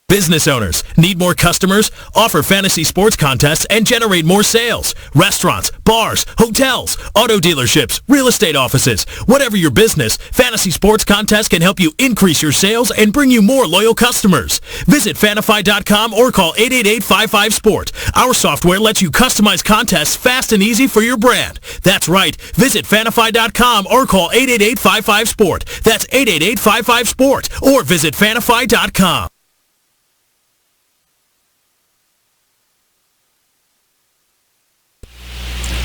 Business owners, need more customers? Offer fantasy sports contests and generate more sales. Restaurants, bars, hotels, auto dealerships, real estate offices. Whatever your business, fantasy sports contests can help you increase your sales and bring you more loyal customers. Visit Fanify.com or call 888-55-SPORT. Our software lets you customize contests fast and easy for your brand. That's right. Visit Fanify.com or call 888-55-SPORT. That's 888-55-SPORT or visit Fanify.com.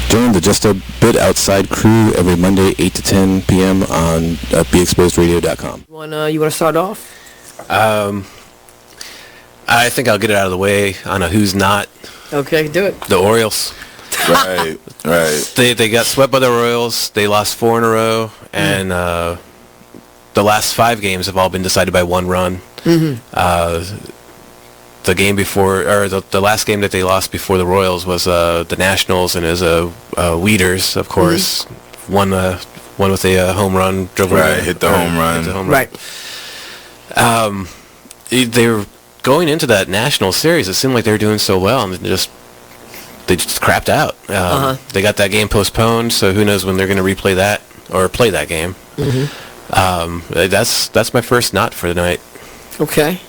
Join the Just a Bit Outside crew every Monday, 8 to 10 p.m. on BeExposedRadio.com. You want to start off? I think I'll get it out of the way on a who's not. Okay, do it. The Orioles. Right. They got swept by the Royals. They lost 4 in a row, and the last 5 games have all been decided by 1 run. Mm-hmm. The game before, or the last game that they lost before the Royals was the Nationals, and it was Weeders, of course, one with a home run, hit the home run. Right. They were going into that National Series. It seemed like they were doing so well, and they just crapped out. They got that game postponed, so who knows when they're going to replay that or play that game. Mm-hmm. That's my first not for the night. Okay.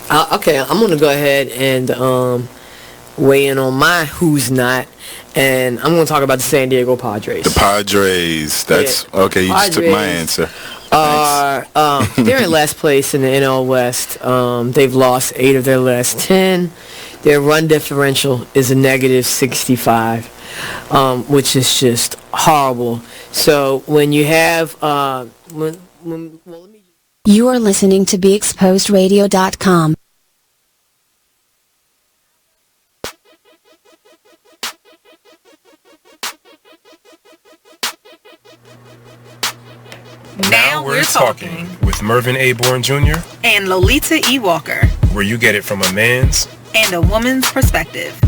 Okay, I'm going to go ahead and weigh in on my who's not, and I'm going to talk about the San Diego Padres. The Padres. That's okay. You Padres just took my answer. They're in last place in the NL West. They've lost 8 of their last 10. Their run differential is a negative 65, which is just horrible. So when you have You are listening to BeExposedRadio.com. Now we're talking with Mervin A. Bourne Jr. and Lolita E. Walker, where you get it from a man's and a woman's perspective.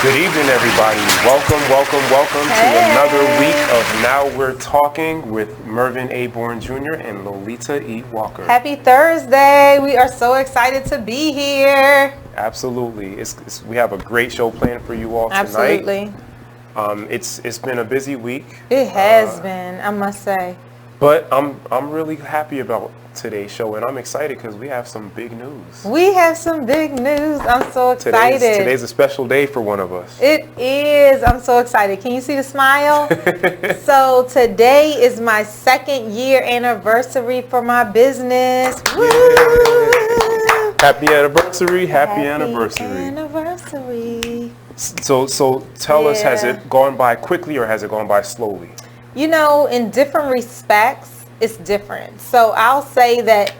Good evening, everybody. Welcome to another week of Now We're Talking with Mervin A. Bourne Jr. and Lolita E. Walker. Happy Thursday. We are so excited to be here. Absolutely. We have a great show planned for you all tonight. Absolutely. It's been a busy week. It has been, I must say. But I'm really happy about today's show, and I'm excited because we have some big news. We have some big news. I'm so excited. Today's a special day for one of us. It is. I'm so excited. Can you see the smile? So today is my 2nd year anniversary for my business. Woo! Happy anniversary. Happy anniversary. So tell us, has it gone by quickly or has it gone by slowly? You know, in different respects, it's different. So I'll say that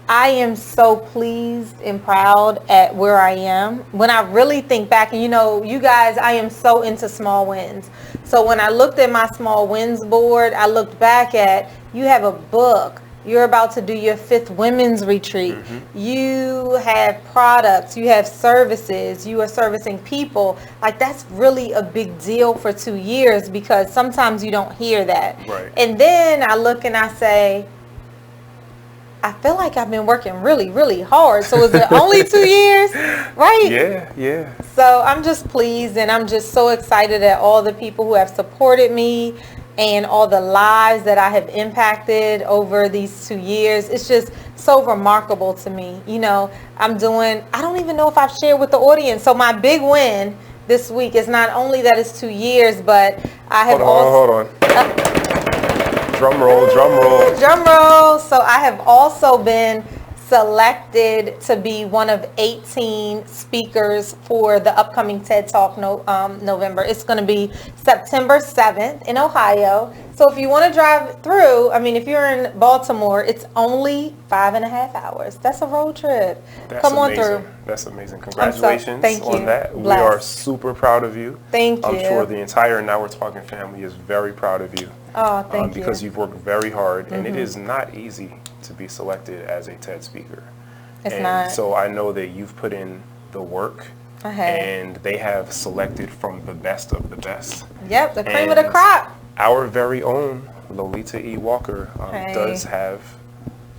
I am so pleased and proud at where I am. When I really think back, and you know, you guys, I am so into small wins. So when I looked at my small wins board, I looked back at, you have a book. You're about to do your 5th women's retreat. Mm-hmm. You have products, you have services, you are servicing people. Like, that's really a big deal for 2 years, because sometimes you don't hear that. Right. And then I look and I say, I feel like I've been working really, really hard. So is it only 2 years? Right? Yeah. So I'm just pleased, and I'm just so excited at all the people who have supported me and all the lives that I have impacted over these 2 years. It's just so remarkable to me. You know, I don't even know if I've shared with the audience. So my big win this week is not only that it's 2 years, but I have Hold on. Drum roll. So I have also been selected to be one of 18 speakers for the upcoming TED Talk November. It's going to be September 7th in Ohio. So if you want to drive through, I mean, if you're in Baltimore, it's only 5.5 hours. That's a road trip. Come on through. That's amazing. Congratulations on that. Blessed. We are super proud of you. Thank you. I'm sure the entire Now We're Talking family is very proud of you. Oh, thank you. Because you've worked very hard, and it is not easy to be selected as a TED speaker. It's not. So I know that you've put in the work. I have. And they have selected from the best of the best. Yep, the cream of the crop. our very own Lolita E. Walker Hey. does have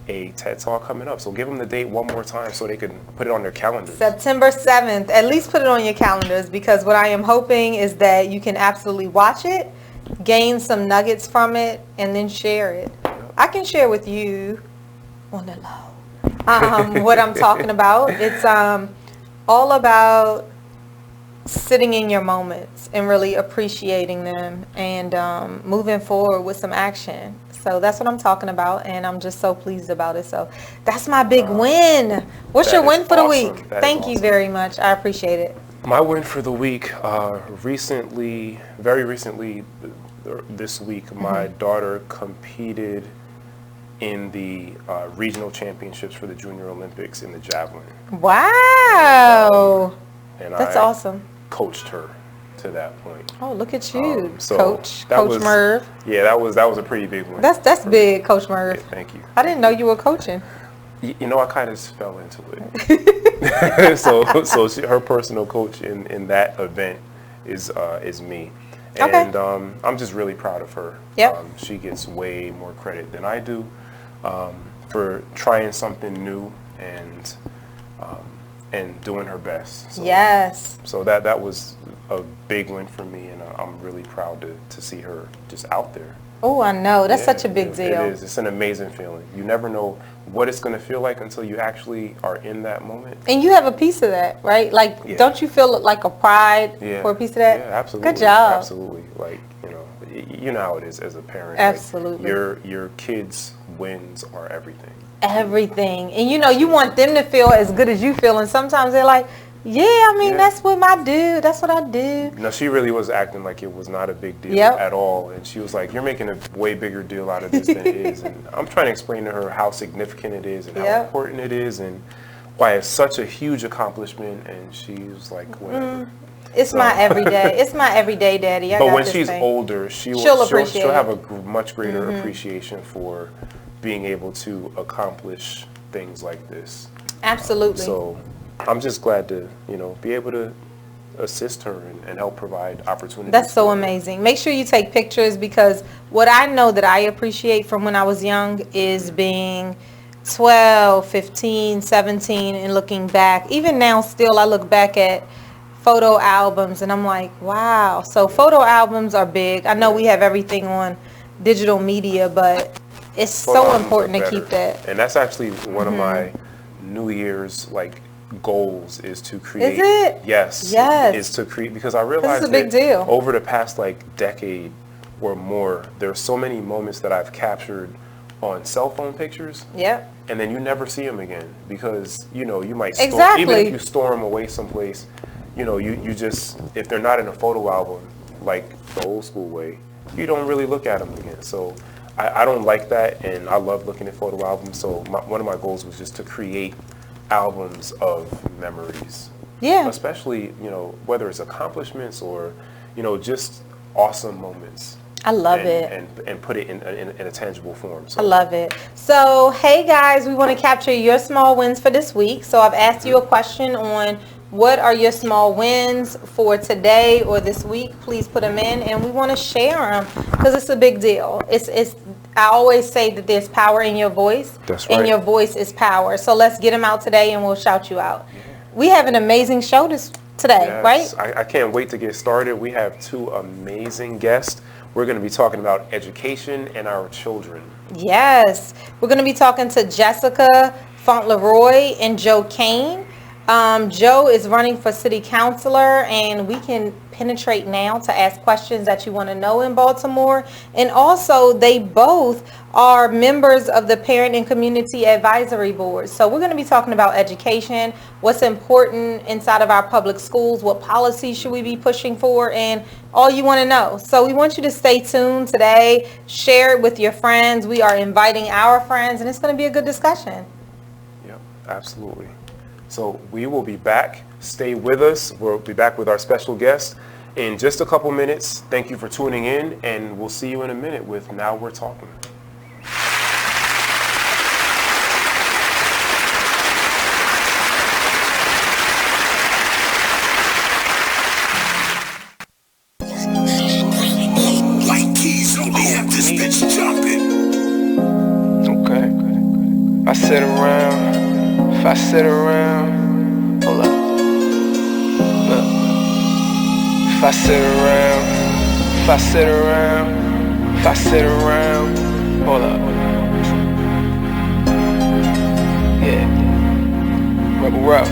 a TED Talk coming up. So give them the date one more time so they can put it on their calendars. September 7th. At least put it on your calendars, because what I am hoping is that you can absolutely watch it, gain some nuggets from it, and then share it. I can share with you on the low what I'm talking about. It's all about sitting in your moments and really appreciating them and moving forward with some action. So that's what I'm talking about, and I'm just so pleased about it. So that's my big win. What's your win for the week? Thank you very much. I appreciate it. My win for the week, very recently, this week, my daughter competed in the regional championships for the Junior Olympics in the javelin. Wow. And That's I awesome. coached her to that point. Oh, look at you, So Coach that was- Merv. Yeah, that was a pretty big win. That's big, Coach Merv. Yeah, thank you. I didn't know you were coaching. You know, I kind of fell into it. so her personal coach in that event is me. Okay. And I'm just really proud of her. Yep. She gets way more credit than I do for trying something new and doing her best. So, Yes. So that was a big win for me, and I'm really proud to see her just out there. Oh, I know. That's Yeah, such a big it deal. is. It's an amazing feeling. You never know what it's going to feel like until you actually are in that moment. And you have a piece of that, right? Like, Yeah. don't you feel like a pride Yeah. for a piece of that? Yeah, absolutely. Good job. Absolutely. Like, you know how it is as a parent. Absolutely. Like your kids' wins are everything. Everything. And you want them to feel as good as you feel. And sometimes they're like, yeah, I mean, Yeah. that's what I do. That's what I do. No, she really was acting like it was not a big deal Yep. at all. And she was like, you're making a way bigger deal out of this than it is. And I'm trying to explain to her how significant it is and how Yep. important it is and why it's such a huge accomplishment. And she was like, whatever. It's my everyday. It's my everyday daddy. I But got when this she's thing. older, she'll appreciate have it. a much greater appreciation for being able to accomplish things like this. Absolutely. So I'm just glad to, be able to assist her and help provide opportunities. That's so for her. amazing. Make sure you take pictures, because what I know that I appreciate from when I was young is being 12, 15, 17 and looking back. Even now still I look back at photo albums and I'm like, wow. So photo albums are big. I know we have everything on digital media, but it's Photo so albums important are to better. keep that. And that's actually one of my New Year's goals is to create. Is it? Yes. Yes. Is to create, because I realized a big that deal. over the past decade or more, there's so many moments that I've captured on cell phone pictures. Yep. And then you never see them again because, you might Exactly. even if you store them away someplace, you just, if they're not in a photo album, like the old school way, you don't really look at them again. So I don't like that, and I love looking at photo albums. So one of my goals was just to create albums of memories. Yeah. Especially, whether it's accomplishments or, just awesome moments. I love it. And put it in a tangible form. So. I love it. So, hey guys, we want to capture your small wins for this week. So I've asked you a question on what are your small wins for today or this week. Please put them in, and we want to share them because it's a big deal. I always say that there's power in your voice. That's right. And your voice is power. So let's get them out today and we'll shout you out. Yeah. We have an amazing show today, yes, right? I can't wait to get started. We have two amazing guests. We're going to be talking about education and our children. Yes. We're going to be talking to Jesica, Fauntleroy, and Kane. Joe is running for city councilor, and we can penetrate now to ask questions that you want to know in Baltimore. And also, they both are members of the Parent and Community Advisory Board. So we're going to be talking about education, what's important inside of our public schools, what policies should we be pushing for, and all you want to know. So we want you to stay tuned today, share it with your friends. We are inviting our friends, and it's going to be a good discussion. Yep, absolutely. So we will be back. Stay with us. We'll be back with our special guest in just a couple minutes. Thank you for tuning in, and we'll see you in a minute with Now We're Talking. White keys sit around, if I sit around, hold up, look. If I sit around, if I sit around, if I sit around, hold up. Yeah, rebel rock.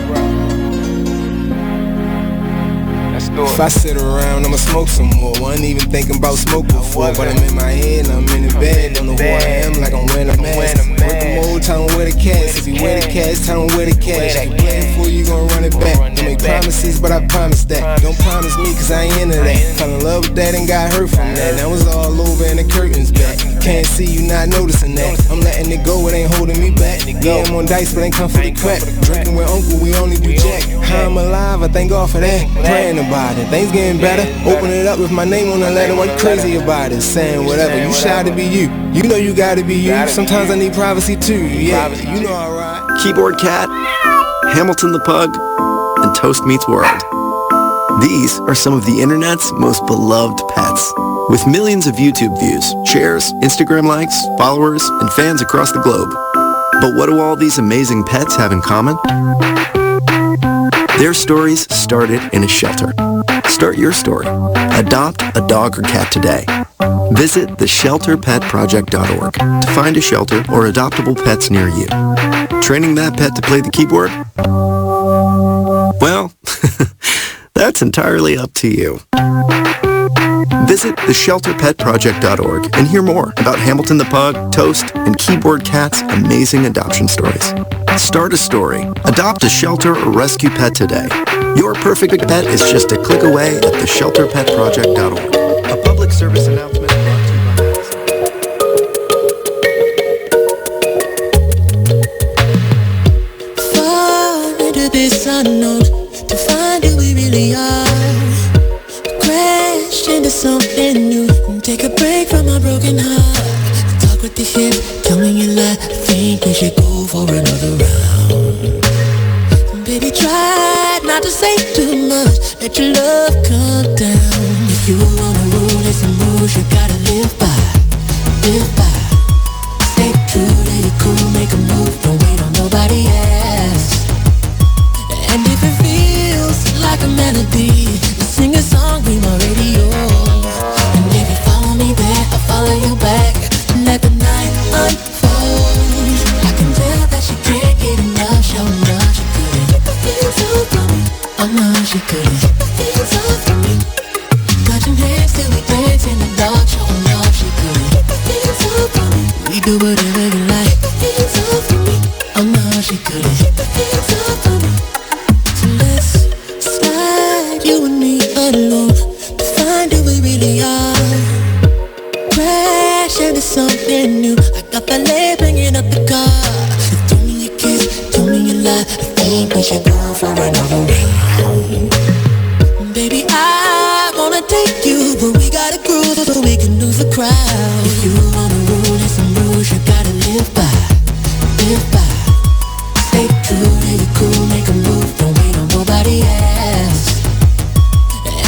If I sit around, I'ma smoke some more. Wasn't even thinking about smoke before, but I'm in my head and I'm in the bed. Don't know who I am, like I'm wearing a mask. Working mode, tell him where the cash. If you wear the cash, tell him where the cash. If you play it for you, gon' run it back. Don't make promises, but I promise that. Don't promise me, cause I ain't into that. Fell in love with that and got hurt from that. That was all over and the curtains back. Can't see you not noticing that. I'm letting it go, it ain't holding me back. Yeah, I'm on dice, but ain't come for the crack. Drinking with uncle, we only do jack. How I'm alive, I thank God for that. Praying about it, things getting better. Open it up with my name on the letter. Why you crazy about it? Saying whatever, you shy to be you. You know you gotta be you. Sometimes I need privacy too. Yeah, you know I ride. Keyboard Cat, Hamilton the Pug, and Toast Meets World. These are some of the internet's most beloved pets. With millions of YouTube views, shares, Instagram likes, followers, and fans across the globe. But what do all these amazing pets have in common? Their stories started in a shelter. Start your story. Adopt a dog or cat today. Visit theshelterpetproject.org to find a shelter or adoptable pets near you. Training that pet to play the keyboard? Well, that's entirely up to you. Visit theshelterpetproject.org and hear more about Hamilton the Pug, Toast, and Keyboard Cat's amazing adoption stories. Start a story, adopt a shelter or rescue pet today. Your perfect pet is just a click away at theshelterpetproject.org. A public service announcement brought to you by Far into this unknown to find who we really are. Crash into something new and take a break from our broken heart. Talk with the hip, tell me you lie. I think we should go for another round. Baby, try not to say too much. Let your love come down. If you wanna rule, there's some rules you gotta live by. Live by. Stay true to your cool, make a move. Don't wait on nobody else. And if it feels like a melody, sing a song, be my radio. And if you follow me there, I'll follow you back. Let the night unfold. I can tell that she can't get enough. Show enough, she couldn't keep the feels up from me. Oh no, she couldn't keep the feels up from me. Touching hands till we dance in the dark. Show enough, she couldn't keep the feels up from me. We do whatever you like. Keep the feels up from me. Oh no, she couldn't keep the feels up from me. So let's slide, you and me alone, to find who we really are. Crash into something new. I got ballet bringing up the car. You told me you kiss, told me you lie. I think we should go for another round. Baby, I wanna take you, but we gotta groove so we can lose the crowd. If you wanna rule, there's some rules you gotta live by. Live by. Stay true to your cool, make a move. Don't wait on nobody else.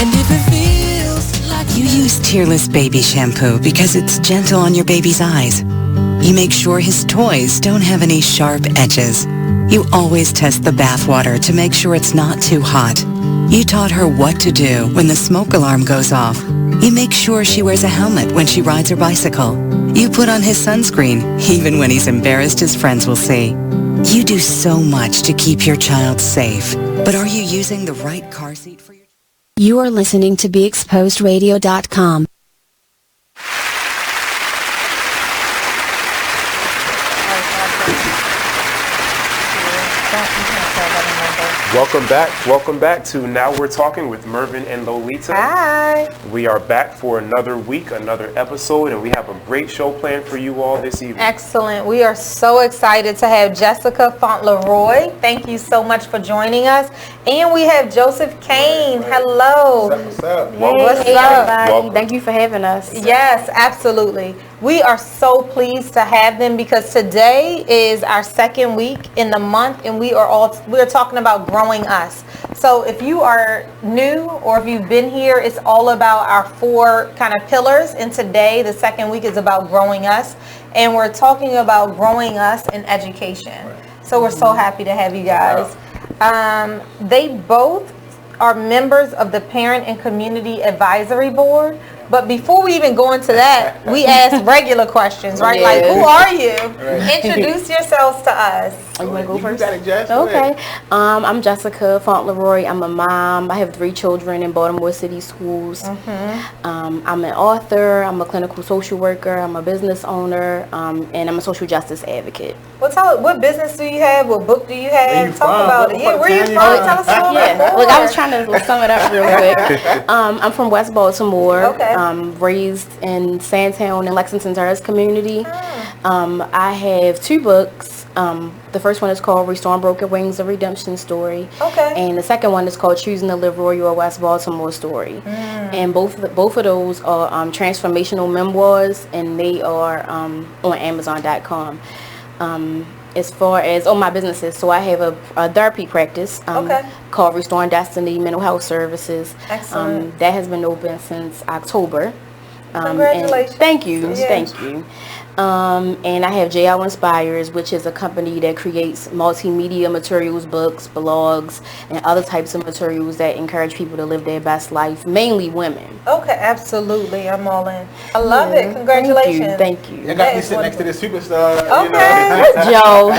And if it feels like you use Tearless baby shampoo because it's gentle on your baby's eyes. You make sure his toys don't have any sharp edges. You always test the bath water to make sure it's not too hot. You taught her what to do when the smoke alarm goes off. You make sure she wears a helmet when she rides her bicycle. You put on his sunscreen, even when he's embarrassed his friends will see. You do so much to keep your child safe. But are you using the right car seat for your child? You are listening to BeExposedRadio.com. Welcome back to Now We're Talking with Mervin and Lolita. Hi. We are back for another week, another episode, and we have a great show planned for you all this evening. Excellent. We are so excited to have Jesica Fauntleroy. Thank you so much for joining us. And we have Joseph Kane. Hello. What's up? What's up? Everybody. Welcome. Thank you for having us. Yes, absolutely. We are so pleased to have them because today is our second week in the month, and we are talking about grown Growing Us. So if you are new or if you've been here, it's all about our 4 kind of pillars. And today, the second week is about Growing Us. And we're talking about growing us in education. So we're so happy to have you guys. They both are members of the Parent and Community Advisory Board. But before we even go into that, we ask regular questions, right? Yeah. Like, who are you? Introduce yourselves to us. You want to go first? You got it, Jess. Okay. I'm Jesica Fauntleroy. I'm a mom. I have 3 children in Baltimore City schools. I'm an author. I'm a clinical social worker. I'm a business owner. And I'm a social justice advocate. What business do you have? What book do you have? Talk about it. Yeah, where you from? Tell us a little bit more. Look, I was trying to sum it up real quick. I'm from West Baltimore. Okay. Raised in Sandtown and Lexington Terrace community. I have 2 books. The first one is called Restoring Broken Wings, A Redemption Story. Okay. And the second one is called Choosing to Live Royal, a West Baltimore Story. And both of those are transformational memoirs, and they are on Amazon.com. As far as my businesses, so I have a therapy practice called Restoring Destiny Mental Health Services. Excellent. That has been open since October. Congratulations. Thank you. Thank you. And I have JL Inspires, which is a company that creates multimedia materials, books, blogs, and other types of materials that encourage people to live their best life, mainly women. Okay, absolutely. I'm all in. I love it. Congratulations. Thank you. I got me sitting next to this superstar. Okay. Joe.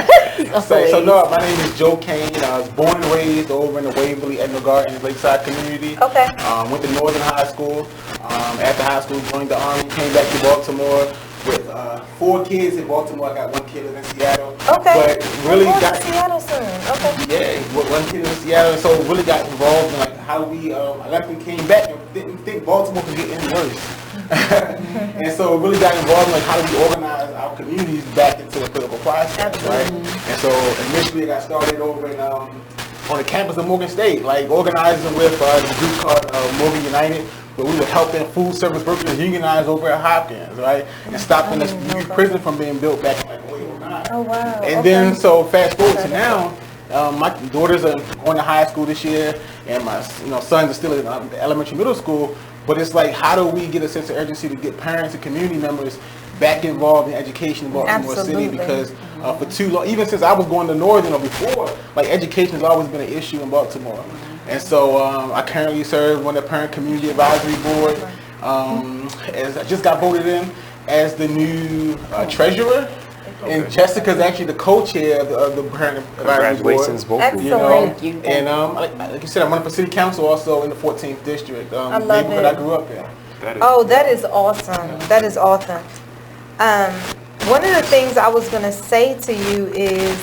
So no, my name is Joe Kane. I was born and raised over in the Waverly, Edna Gardens, Lakeside community. Okay. Went to Northern High School. After high school, joined the Army, came back to Baltimore with 4 kids in Baltimore. I got 1 kid in Seattle. Okay. But really got Seattle soon. Okay. Yeah, with 1 kid in Seattle, so really got involved in like how we. I left and came back and didn't think Baltimore could get any worse. And so really got involved in like how do we organize our communities back into the political process, right? And so initially I got started over in on the campus of Morgan State, like organizing with a group called Morgan United, where we were helping food service workers unionize over at Hopkins, right? And stopping this youth prison from being built back in like 2009. Oh wow. And then so fast forward to now, my daughters are going to high school this year, and my sons are still in elementary, middle school. But it's like, how do we get a sense of urgency to get parents and community members back involved in education in Baltimore City? Because for too long, even since I was going to Northern or before, like education has always been an issue in Baltimore. And so I currently serve on the Parent Community Advisory Board. As I just got voted in as the new treasurer. And Jessica's actually the co-chair of the Parent Advisory Board. Congratulations, both of you. Excellent. You know? And like you said, I'm running for city council also in the 14th district, I love neighborhood it. I grew up in. That is awesome. That is awesome. One of the things I was going to say to you is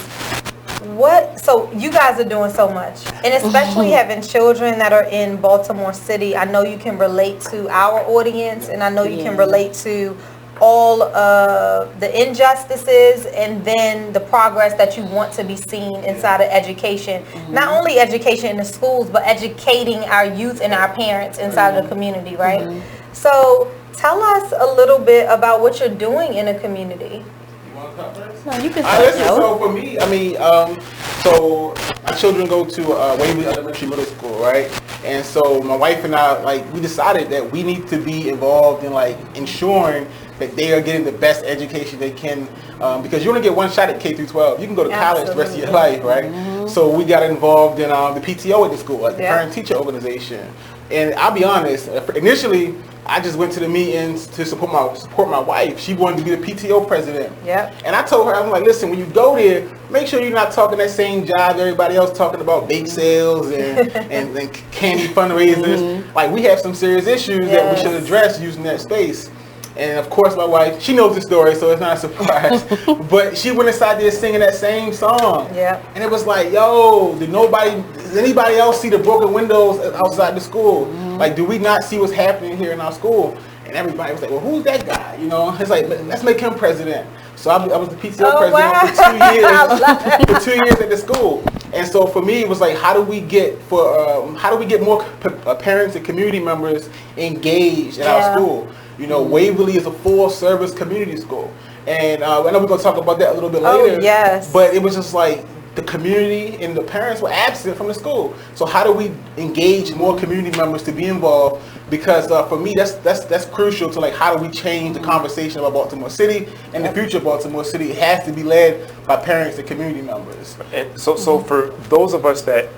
so you guys are doing so much, and especially having children that are in Baltimore City. I know you can relate to our audience, and I know you can relate to all of the injustices and then the progress that you want to be seen inside of education. Not only education in the schools, but educating our youth and our parents inside of the community, right? So tell us a little bit about what you're doing in a community. No, you can So for me, I mean, so my children go to Waverly Elementary Middle School, right? And so my wife and I, like, we decided that we need to be involved in like ensuring that they are getting the best education they can, because you only get 1 shot at K through 12. You can go to college the rest of your life, right? So we got involved in the PTO at the school, like the Parent Teacher Organization. And I'll be honest, initially I just went to the meetings to support my wife. She wanted to be the PTO president. And I told her, I'm like, listen, when you go there, make sure you're not talking that same job everybody else talking about bake sales and candy fundraisers. Like, we have some serious issues that we should address using that space. And of course my wife, she knows the story, so it's not a surprise. But she went inside there singing that same song. And it was like, yo, does anybody else see the broken windows outside the school? Like, do we not see what's happening here in our school? And everybody was like, well, who's that guy? You know, it's like, let's make him president. So I was the PTO president for 2 years at the school. And so for me, it was like, how do we get more parents and community members engaged in our school? You know, Waverly is a full-service community school. And I know we're going to talk about that a little bit later. But it was just like, the community and the parents were absent from the school. So how do we engage more community members to be involved? Because for me, that's crucial to like how do we change the conversation about Baltimore City and the future of Baltimore City. It has to be led by parents and community members. And so for those of us that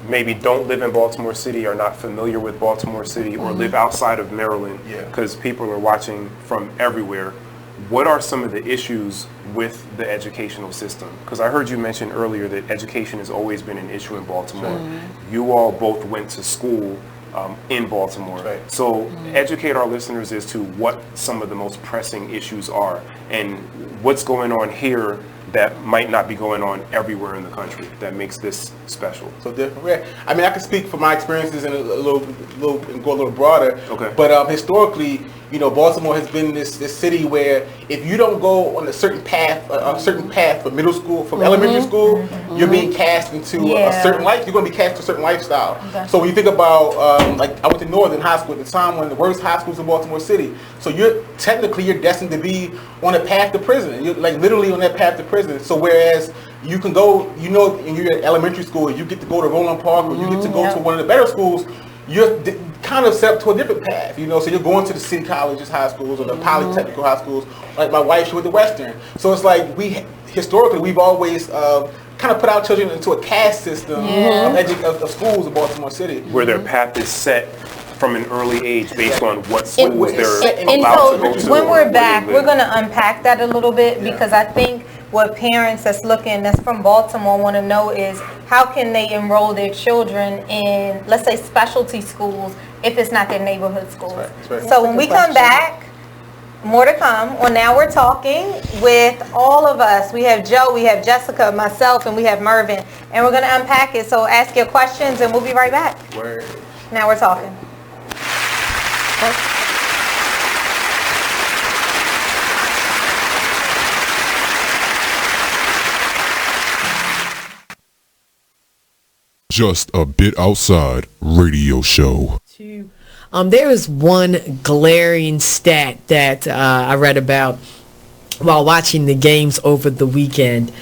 maybe don't live in Baltimore City, are not familiar with Baltimore City, or live outside of Maryland, because people are watching from everywhere, what are some of the issues with the educational system? Because I heard you mention earlier that education has always been an issue in Baltimore. You all both went to school in Baltimore. Right. So educate our listeners as to what some of the most pressing issues are and what's going on here that might not be going on everywhere in the country that makes this special. So different. Yeah. I mean, I can speak from my experiences and go a little broader. Okay. But historically, you know, Baltimore has been this city where if you don't go on a certain path from middle school, from elementary school, you're being cast into a certain life. You're going to be cast to a certain lifestyle. Okay. So when you think about, like I went to Northern High School at the time, one of the worst high schools in Baltimore City. So you're destined to be on a path to prison. You're like literally on that path to prison. So whereas you can go, you know, and you're at elementary school, you get to go to Roland Park, or you get to go to one of the better schools, you're kind of set up to a different path, you know. So you're going to the city colleges, high schools, or the polytechnical high schools. Like my wife, she went to Western. So it's like historically we've always kind of put our children into a caste system of schools in Baltimore City, where their path is set from an early age based on what schools they're about to go to. When we're back, we're going to unpack that a little bit, because I think what parents that's from Baltimore want to know is how can they enroll their children in, let's say, specialty schools if it's not their neighborhood schools. That's right. So when we come back, more to come on Now We're Talking with all of us. We have Joe, we have Jessica, myself, and we have Mervin. And we're going to unpack it. So ask your questions and we'll be right back. Word. Now We're Talking. Just a Bit Outside radio show. There is one glaring stat that I read about while watching the games over the weekend.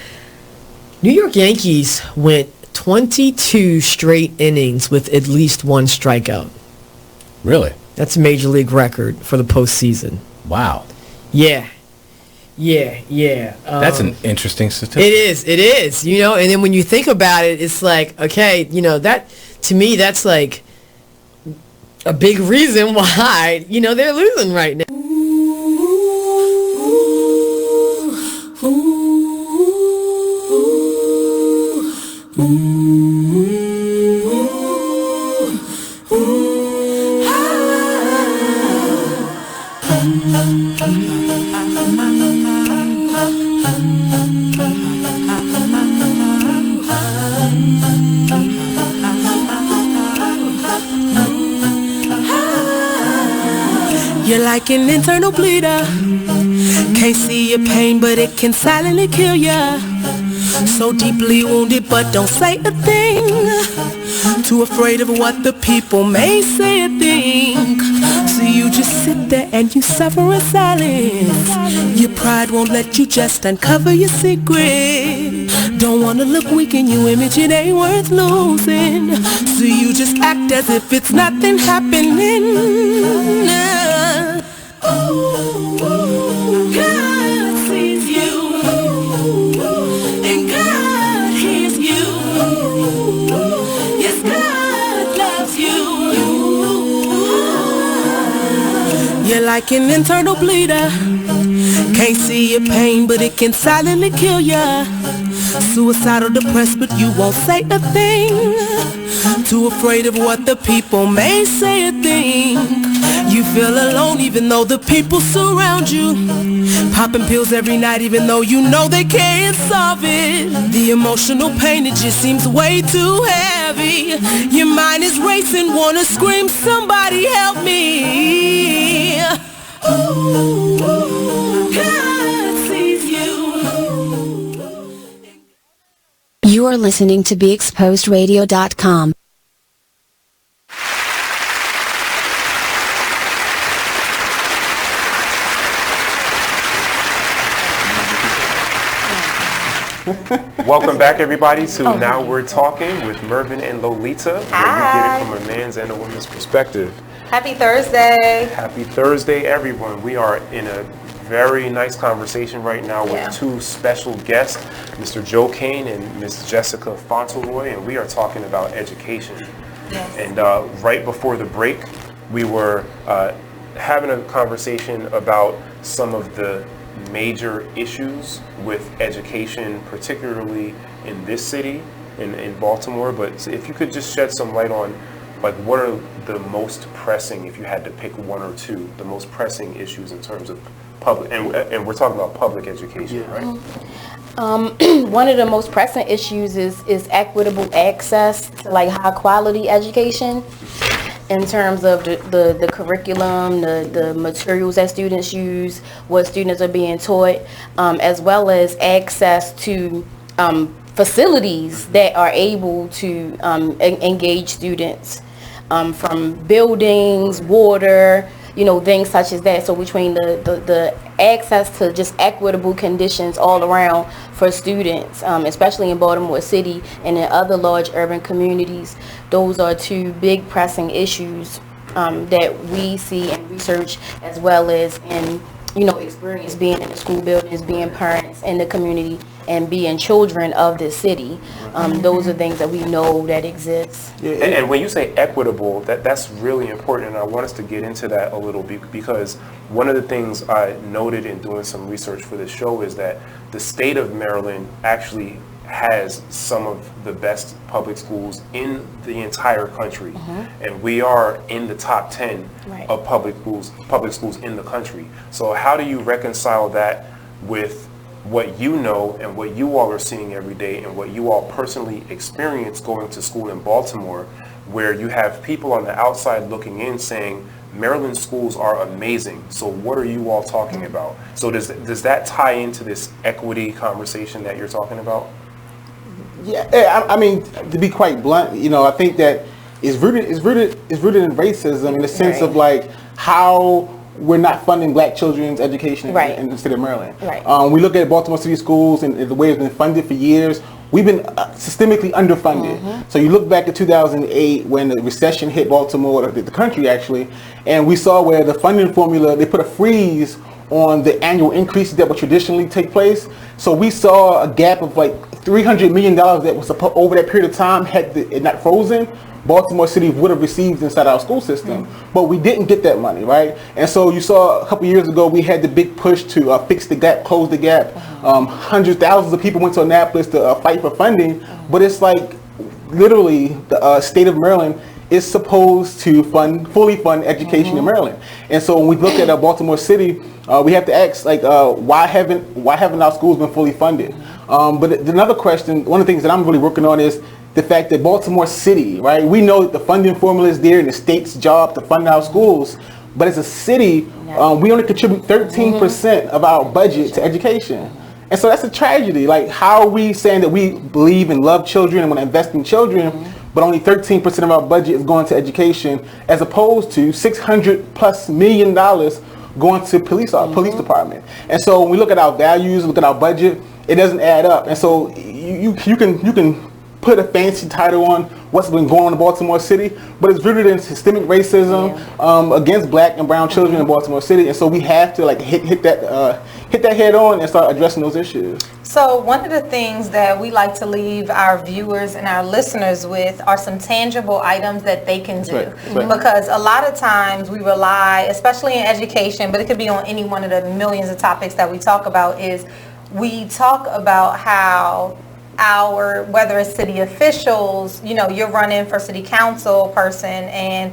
New York Yankees went 22 straight innings with at least one strikeout. Really? That's a major league record for the postseason. Wow. Yeah. That's an interesting statistic. It is, you know, and then when you think about it, it's like, okay, you know, that, to me, that's like a big reason why, you know, they're losing right now. You're like an internal bleeder. Can't see your pain, but it can silently kill ya. So deeply wounded, but don't say a thing. Too afraid of what the people may say or think. So you just sit there and you suffer in silence. Your pride won't let you just uncover your secret. Don't wanna look weak in your image, it ain't worth losing. So you just act as if it's nothing happening. God sees you, and God hears you. Yes, God loves you. You're like an internal bleeder. Can't see your pain, but it can silently kill ya. Suicidal, depressed, but you won't say a thing. Too afraid of what the people may say or think. You feel alone even though the people surround you. Popping pills every night even though you know they can't solve it. The emotional pain, it just seems way too heavy. Your mind is racing, wanna scream, somebody help me. Ooh, God sees you. You are listening to BeExposedRadio.com. Welcome back, everybody, to Now We're Talking with Mervin and Lolita, where we get it from a man's and a woman's perspective. Happy Thursday. Happy Thursday, everyone. We are in a very nice conversation right now with two special guests, Mr. Joe Kane and Ms. Jesica Fauntleroy, and we are talking about education. Yes. And right before the break, we were having a conversation about some of the major issues with education, particularly in this city, in Baltimore. But if you could just shed some light on, like, what are the most pressing, if you had to pick one or two, the most pressing issues in terms of public, and we're talking about public education, right? One of the most pressing issues is equitable access to like high quality education in terms of the curriculum, the materials that students use, what students are being taught, as well as access to facilities that are able to engage students, from buildings, water, things such as that. So between the access to just equitable conditions all around for students, especially in Baltimore City and in other large urban communities, those are two big pressing issues that we see in research, as well as in experience being in the school buildings, being parents in the community, and being children of the city. Those are things that we know that exist. And when you say equitable, that's really important, and I want us to get into that a little bit, because one of the things I noted in doing some research for this show is that the state of Maryland actually has some of the best public schools in the entire country, and we are in the top 10 of public schools in the country. So how do you reconcile that with what you know and what you all are seeing every day and what you all personally experience going to school in Baltimore, where you have people on the outside looking in saying Maryland schools are amazing, so what are you all talking about? So does that tie into this equity conversation that you're talking about? Yeah, I mean, to be quite blunt, I think that it's rooted in racism, in the sense of like how we're not funding black children's education in the state of Maryland. We look at Baltimore City schools and the way it's been funded for years. We've been systemically underfunded. So you look back at 2008 when the recession hit Baltimore, the country actually, and we saw where the funding formula, they put a freeze on the annual increases that would traditionally take place. So we saw a gap of like $300 million that was over that period of time. Had it not frozen, Baltimore City would have received inside our school system, but we didn't get that money, right? And so you saw a couple years ago, we had the big push to fix the gap, close the gap. Hundreds, thousands of people went to Annapolis to fight for funding, but it's like literally the state of Maryland is supposed to fully fund education in Maryland. And so when we look at Baltimore City, we have to ask, like, why haven't our schools been fully funded? But another question, one of the things that I'm really working on is the fact that Baltimore City, right? We know that the funding formula is there and the state's job to fund our schools, but as a city, we only contribute 13% of our budget to education. And so that's a tragedy. Like, how are we saying that we believe and love children and want to invest in children, but only 13% of our budget is going to education, as opposed to $600+ million going to police department? And so when we look at our values, look at our budget, it doesn't add up. And so you can put a fancy title on what's been going on in Baltimore City, but it's rooted in systemic racism against black and brown children in Baltimore City. And so we have to like hit that head on and start addressing those issues. So one of the things that we like to leave our viewers and our listeners with are some tangible items that they can do. Right. Because a lot of times we rely, especially in education, but it could be on any one of the millions of topics that we talk about, is we talk about how whether it's city officials, you're running for city council person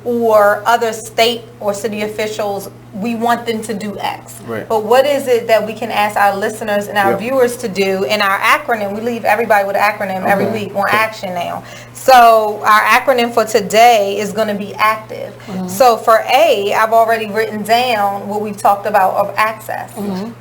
or other state or city officials, we want them to do X. Right. But what is it that we can ask our listeners and our viewers to do? In our acronym, we leave everybody with an acronym every week on action now. So our acronym for today is going to be active. So for A, I've already written down what we've talked about of access,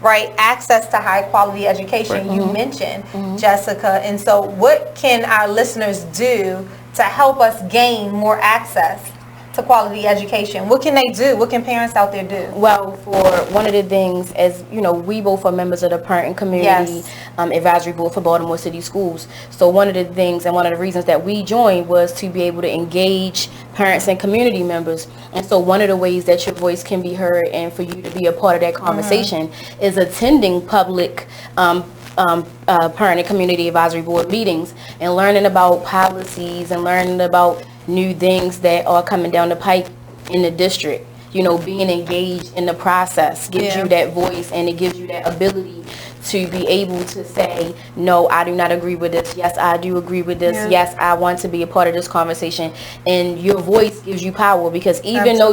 right? Access to high quality education, you mentioned, Jesica. And so what can our listeners do to help us gain more access to quality education? What can they do? What can parents out there do? Well, for one of the things, as you know, we both are members of the Parent and Community Advisory Board for Baltimore City Schools. So one of the things and one of the reasons that we joined was to be able to engage parents and community members. And so one of the ways that your voice can be heard and for you to be a part of that conversation is attending public Parent and Community Advisory Board meetings and learning about policies and learning about new things that are coming down the pike in the district. You know, being engaged in the process gives you that voice, and it gives you that ability to be able to say, no, I do not agree with this. Yes, I do agree with this. Yes, I want to be a part of this conversation. And your voice gives you power, because even though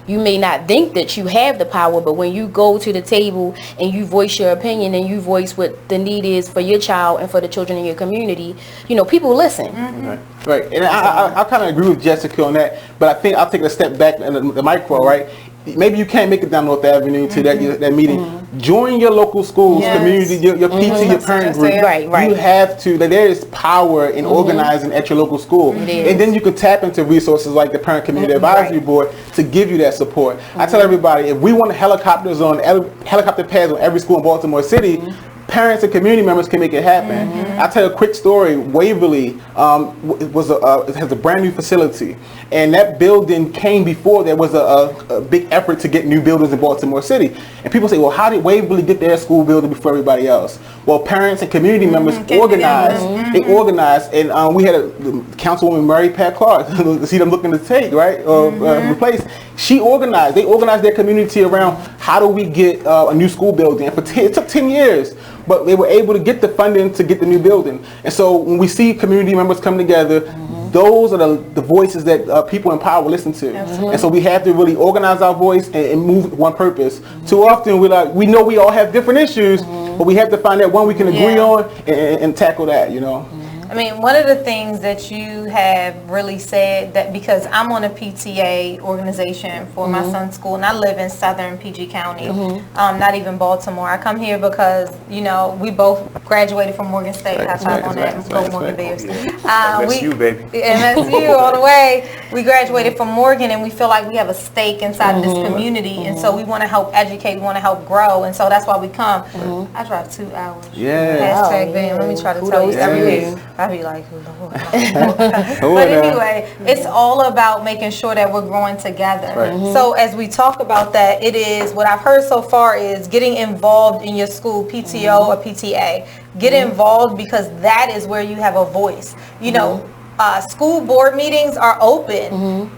you may not think that you have the power, but when you go to the table and you voice your opinion and you voice what the need is for your child and for the children in your community, you know, people listen. Right. And I kind of agree with Jessica on that, but I think I'll take a step back in the micro, right? Maybe you can't make it down North Avenue to that meeting. Join your local schools, community, your PT, your parent group. You have to. There is power in organizing at your local school, and then you can tap into resources like the Parent Community Advisory Board to give you that support. I tell everybody, if we want helicopter pads on every school in Baltimore City, parents and community members can make it happen. I'll tell you a quick story. Waverly has a brand new facility, and that building came before there was a big effort to get new buildings in Baltimore City. And people say, well, how did Waverly get their school building before everybody else? Well, parents and community members organized. They organized, and we had a Councilwoman Mary Pat Clark, to see them looking to take, right, replace. She organized. They organized their community around how do we get a new school building. And it took 10 years. But they were able to get the funding to get the new building. And so when we see community members come together, those are the voices that people in power listen to. And so we have to really organize our voice and move with one purpose. Too often we know we all have different issues, but we have to find that one we can agree on and tackle that, you know. I mean, one of the things that you have really said, that because I'm on a PTA organization for my son's school, and I live in southern PG County, not even Baltimore. I come here because, you know, we both graduated from Morgan State. High five on that. Go Morgan Bears. MSU, baby. MSU all the way. We graduated from Morgan, and we feel like we have a stake inside of this community, and so we want to help educate, we want to help grow, and so that's why we come. I drive 2 hours. Hashtag bam. Let me try to tell you every week. I be like, but anyway, it's all about making sure that we're growing together. So as we talk about that, it is, what I've heard so far is getting involved in your school, PTO or PTA. Get involved, because that is where you have a voice. You know, school board meetings are open.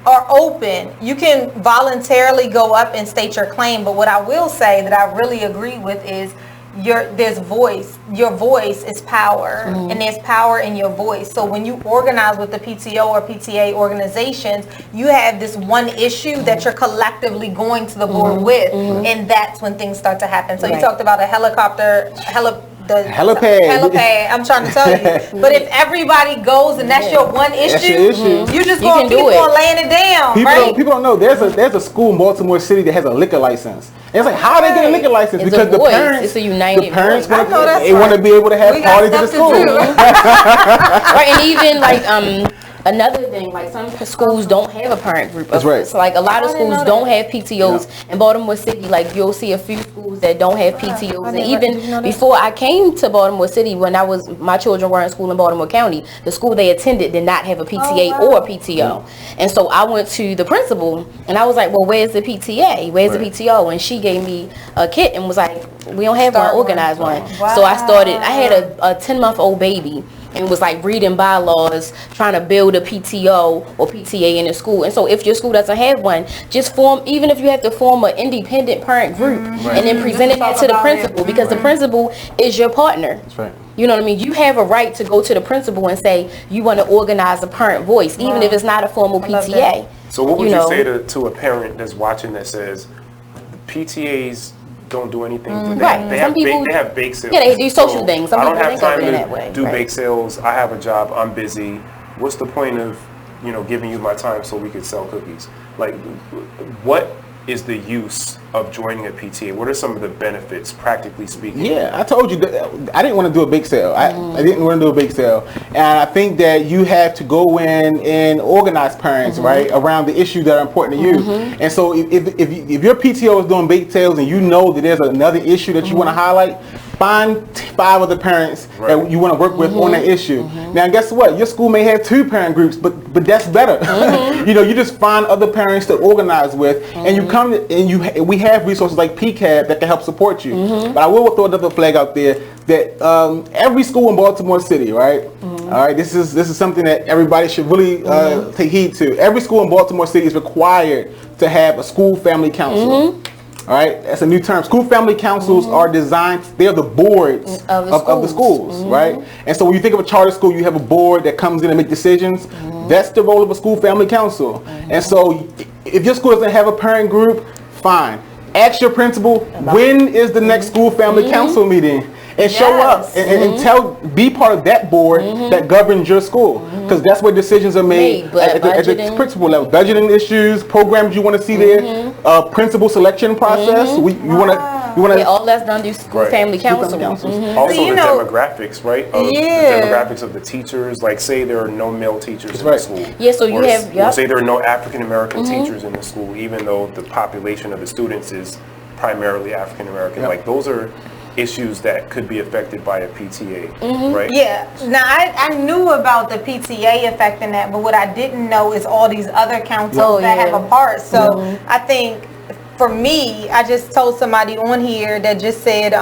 You can voluntarily go up and state your claim, but what I will say that I really agree with is there's voice. Your voice is power, and there's power in your voice. So when you organize with the PTO or PTA organizations, you have this one issue that you're collectively going to the board with, and that's when things start to happen. So you talked about a helipad. I'm trying to tell you. But if everybody goes and that's your one issue, you just going to keep on laying it down. People don't know there's a school in Baltimore City that has a liquor license. And it's like, how are they getting a liquor license? It's because the parents want to be able to have parties at the school. Right, and even like another thing, like some schools don't have a parent group. So like a lot of schools don't have PTOs. In Baltimore City, like you'll see a few schools that don't have PTOs. And even before I came to Baltimore City, when my children were in school in Baltimore County, the school they attended did not have a PTA or a PTO. And so I went to the principal and I was like, well, where's the PTA? Where's the PTO? And she gave me a kit and was like, we don't have one, organized one. So I had a 10-month-old baby, and was like reading bylaws, trying to build a PTO or PTA in the school. And so if your school doesn't have one, just form, even if you have to form an independent parent group, and then present it to the principal, because the principal is your partner. That's right. You know what I mean? You have a right to go to the principal and say you want to organize a parent voice, even if it's not a formal PTA. So what would you say to a parent that's watching that says PTAs don't do anything? They have bake sales. Yeah, they do social things. Some I don't have time to do bake sales. I have a job. I'm busy. What's the point of giving you my time so we could sell cookies? Like, what is the use of joining a PTA? What are some of the benefits, practically speaking? Yeah, I told you that I didn't want to do a bake sale. I didn't want to do a bake sale. And I think that you have to go in and organize parents, right, around the issues that are important to you. And so if your PTO is doing bake sales and you know that there's another issue that you want to highlight, find 5 other parents that you want to work with on that issue. Now, guess what? Your school may have 2 parent groups, but that's better. You know, you just find other parents to organize with, and you come and we have resources like PCAB that can help support you. But I will throw another flag out there that every school in Baltimore City, right? All right, this is something that everybody should really take heed to. Every school in Baltimore City is required to have a school family council. All right, that's a new term. School family councils are designed, they're the boards of the schools, right? And so when you think of a charter school, you have a board that comes in and make decisions. That's the role of a school family council. And so if your school doesn't have a parent group, fine. Ask your principal, when is the next school family council meeting? And show up and be part of that board that governs your school, because that's where decisions are made at the principal level. Budgeting issues, programs you want to see there, principal selection process. You want to all that's done through school family council. Also the demographics, right? The demographics of the teachers. Like, say there are no male teachers in the school. Yeah, so you have. Or say there are no African American teachers in the school, even though the population of the students is primarily African American. Like, those are issues that could be affected by a PTA, right? Yeah. Now, I knew about the PTA affecting that, but what I didn't know is all these other councils that have a part. So I think for me, I just told somebody on here that just said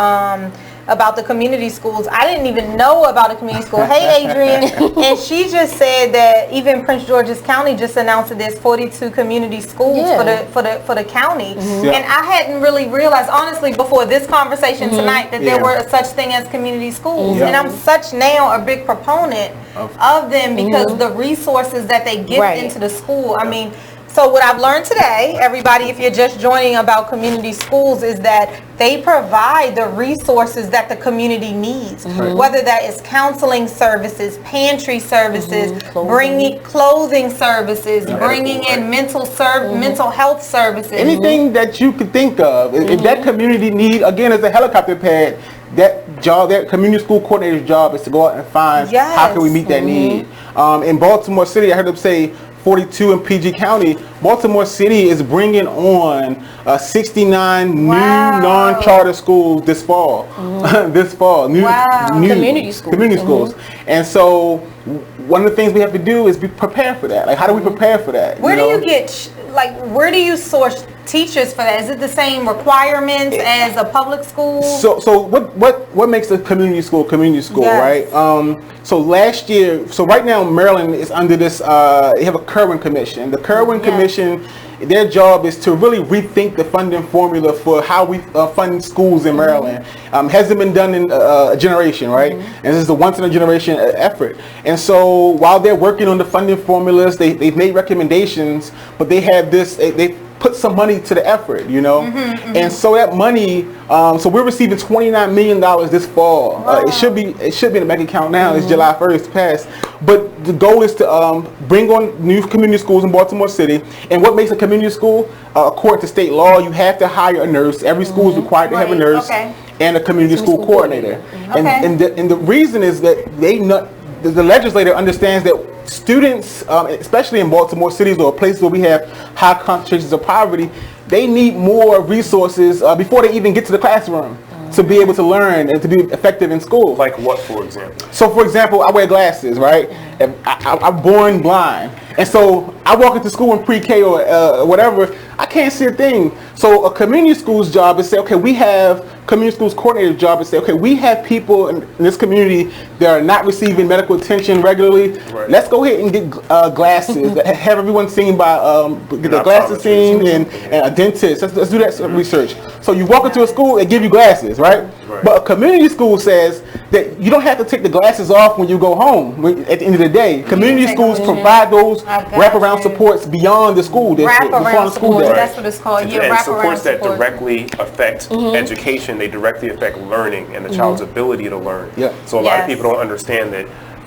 about the community schools. I didn't even know about a community school. Hey, Adrian. And she just said that even Prince George's County just announced that there's 42 community schools for the county. And I hadn't really realized, honestly, before this conversation tonight, that there were such thing as community schools. And I'm such now a big proponent of them because the resources that they get into the school. I mean, so what I've learned today, everybody, if you're just joining about community schools, is that they provide the resources that the community needs, whether that is counseling services, pantry services, bringing clothing services, bringing in mental health services. Anything that you could think of. If that community need, again, as a helicopter pad, that community school coordinator's job is to go out and find how can we meet that need. In Baltimore City, I heard them say 42 in PG County. Baltimore City is bringing on 69 new non-charter schools this fall. New community schools. And so one of the things we have to do is be prepared for that. Like, how do we prepare for that? Where do you get, where do you source teachers for that? Is it the same requirements as a public school? So what makes a community school, right? So last year, right now Maryland is under this, they have a Kerwin Commission. The Kerwin Commission, their job is to really rethink the funding formula for how we fund schools in Maryland. Hasn't been done in a generation, right? And this is a once in a generation effort. And so while they're working on the funding formulas, they've made recommendations, but they have this, they put some money to the effort, you know? And so that money, so we're receiving $29 million this fall. It should be in the bank account now. It's July 1st passed. But the goal is to bring on new community schools in Baltimore City. And what makes a community school? According to state law, you have to hire a nurse. Every school is required to have a nurse and a community school coordinator. And the reason is that the legislator understands that students, especially in Baltimore cities or places where we have high concentrations of poverty, they need more resources before they even get to the classroom to be able to learn and to be effective in school. Like what, for example? So, for example, I wear glasses, right? I'm born blind. And so I walk into school in pre-K or whatever, I can't see a thing. So a community school's job is to say, okay, we have community schools coordinator's job is to say, okay, we have people in this community that are not receiving medical attention regularly. Let's go ahead and get glasses. Have everyone seen by get the glasses seen and a dentist. Let's do that research. So you walk into a school, they give you glasses, right? But a community school says that you don't have to take the glasses off when you go home at the end of the day. Community schools provide those wraparound supports beyond the school district, before the school district. That's what it's called. And supports that directly affect education, they directly affect learning and the child's ability to learn. So a lot of people don't understand that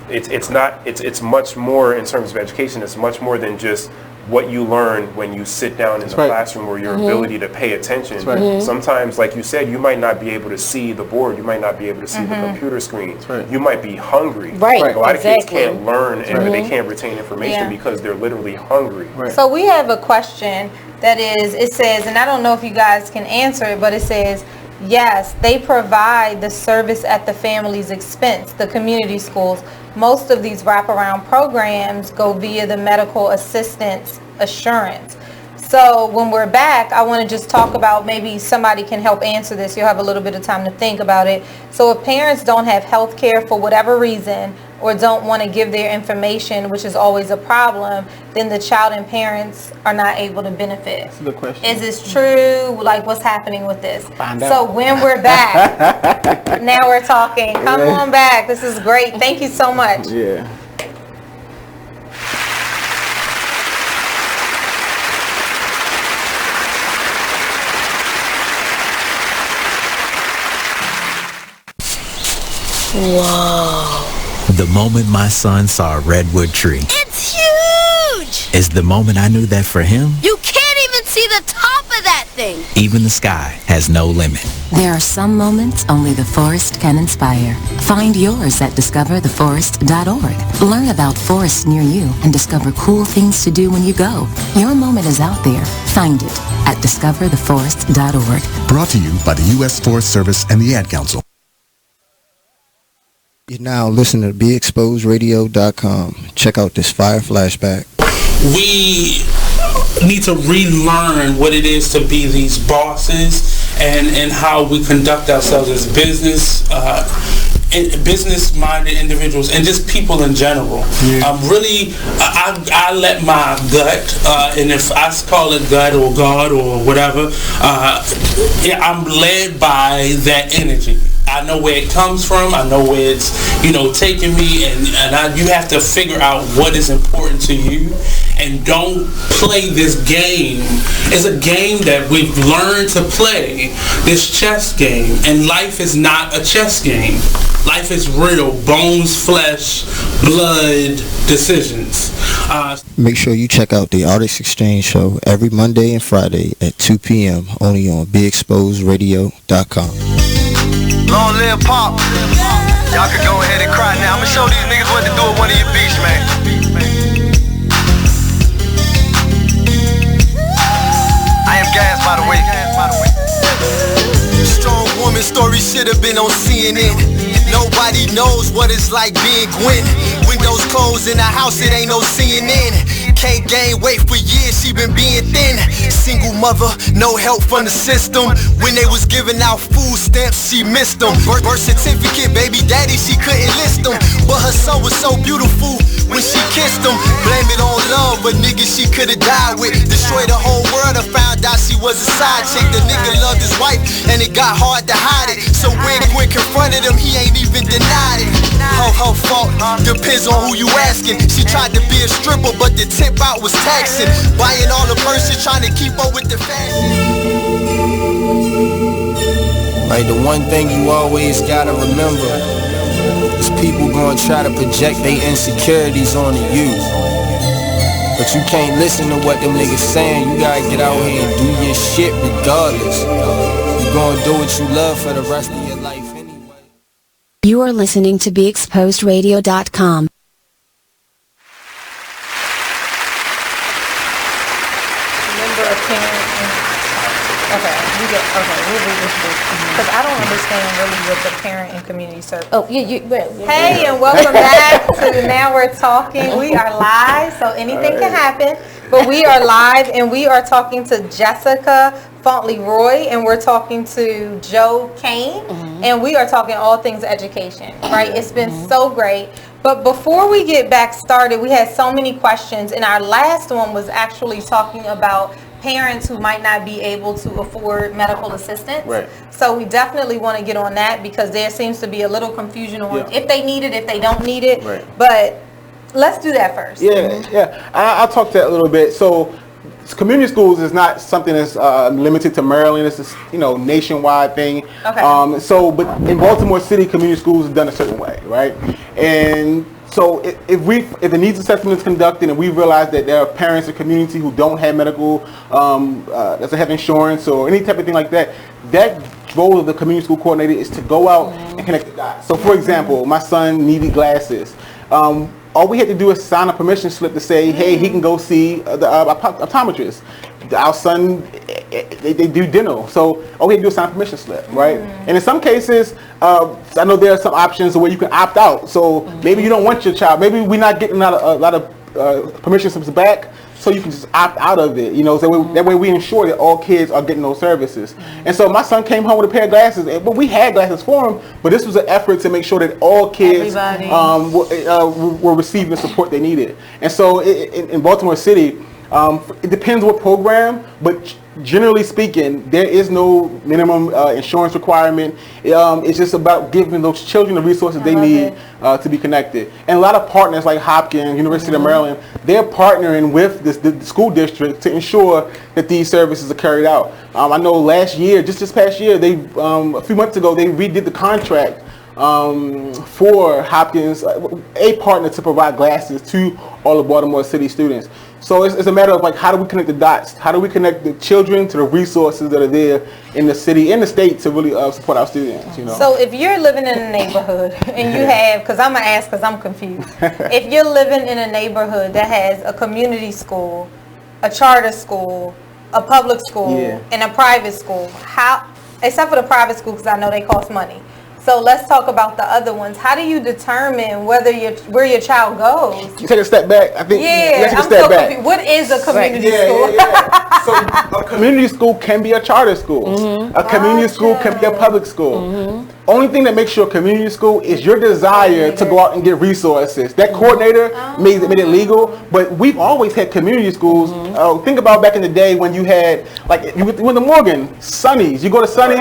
it's much more in terms of education. It's much more than just what you learn when you sit down in the classroom, or your ability to pay attention. Sometimes, like you said, you might not be able to see the board, you might not be able to see the computer screen. You might be hungry. A lot of kids can't learn and they can't retain information because they're literally hungry. So we have a question that is, it says, and I don't know if you guys can answer it, but it says, yes, they provide the service at the family's expense, the community schools. Most of these wraparound programs go via the medical assistance assurance. So when we're back, I want to just talk about, maybe somebody can help answer this. You'll have a little bit of time to think about it. So if parents don't have health care for whatever reason, or don't want to give their information, which is always a problem, then the child and parents are not able to benefit. That's a good question. Is this true? Like, what's happening with this? Find out. So when we're back, now we're talking. Come on back. This is great. Thank you so much. Yeah. Whoa. The moment my son saw a redwood tree. It's huge! Is the moment I knew that for him, You can't even see the top of that thing! even the sky has no limit. There are some moments only the forest can inspire. Find yours at discovertheforest.org. Learn about forests near you and discover cool things to do when you go. Your moment is out there. Find it at discovertheforest.org. Brought to you by the U.S. Forest Service and the Ad Council. You're now listening to BeExposedRadio.com. Check out this fire flashback. We need to relearn what it is to be these bosses and how we conduct ourselves as business-minded individuals and just people in general. I let my gut, and if I call it gut or God or whatever, I'm led by that energy. I know where it comes from. I know where it's, taking me, and you have to figure out what is important to you, and don't play this game. It's a game that we've learned to play, this chess game, and life is not a chess game. Life is real, bones, flesh, blood, decisions. Make sure you check out the Artist Exchange Show every Monday and Friday at 2 p.m. only on BeExposedRadio.com. Long live Pop. Y'all can go ahead and cry now. I'ma show these niggas what to do with one of your beats, man. I am Gas, by the way. Strong woman story should have been on CNN. Nobody knows what it's like being Gwen. Windows closed in the house, it ain't no CNN. Can't gain weight for years, she been being thin. Single mother, no help from the system. When they was giving out food stamps, she missed them. Birth certificate, baby daddy, she couldn't list them. But her son was so beautiful when she kissed him. Blame it on love, but nigga she could've died with. Destroyed the whole world and found out she was a side chick. The nigga loved his wife and it got hard to hide it. So when Gwen confronted him, he ain't even denied it. Her fault, depends on who you asking. She tried to be a stripper, but the tip out was taxing. Buying all the purses, trying to keep up with the fashion. Like the one thing you always gotta remember is people gonna try to project their insecurities onto you. But you can't listen to what them niggas saying. You gotta get out here and do your shit regardless. You gonna do what you love for the rest of your life anyway. You are listening to BeExposedRadio.com. Remember a parent we'll read this because I don't understand really what the parent and community service. Hey, and welcome back to Now We're Talking. We are live, so anything can happen, but we are live and we are talking to Jesica Fauntleroy and we're talking to Kane, and we are talking all things education, right? It's been so great. But before we get back started, we had so many questions, and our last one was actually talking about parents who might not be able to afford medical assistance. Right. So we definitely want to get on that because there seems to be a little confusion on if they need it, if they don't need it. Right. But let's do that first. I'll talk to that a little bit. So community schools is not something that's limited to Maryland. It's a nationwide thing. Okay. But in Baltimore City, community schools are done a certain way, right? And So if the needs assessment is conducted and we realize that there are parents in the community who don't have medical, doesn't have insurance or any type of thing like that, that role of the community school coordinator is to go out and connect the dots. So for example, my son needed glasses. All we had to do is sign a permission slip to say, hey, he can go see the optometrist. Our son, they do dental, so all we had to do is sign a permission slip, right? And in some cases, I know there are some options where you can opt out. So maybe you don't want your child, maybe we're not getting a lot of permission slips back, so you can just opt out of it, you know, so that way we ensure that all kids are getting those services. And so my son came home with a pair of glasses, but we had glasses for him, but this was an effort to make sure that all kids were receiving the support they needed. And so in Baltimore City, it depends what program, but generally speaking, there is no minimum insurance requirement. It's just about giving those children the resources they need to be connected. And a lot of partners like Hopkins, University of Maryland, they're partnering with the school district to ensure that these services are carried out. I know last year, just this past year, a few months ago, they redid the contract for Hopkins, a partner to provide glasses to all of Baltimore City students. So it's a matter of like, how do we connect the dots? How do we connect the children to the resources that are there in the city and the state to really support our students? You know. So if you're living in a neighborhood and you have, because I'm gonna ask because I'm confused. If you're living in a neighborhood that has a community school, a charter school, a public school, and a private school, how? Except for the private school, because I know they cost money. So let's talk about the other ones. How do you determine where your child goes? You take a step back. I think. Yeah, I'm so confused. What is a community school? So a community school can be a charter school. A community school can be a public school. Only thing that makes you a community school is your desire to go out and get resources. That coordinator made it legal, but we've always had community schools. Think about back in the day when you had, like, you went to Morgan, Sonny's. You go to Sonny's,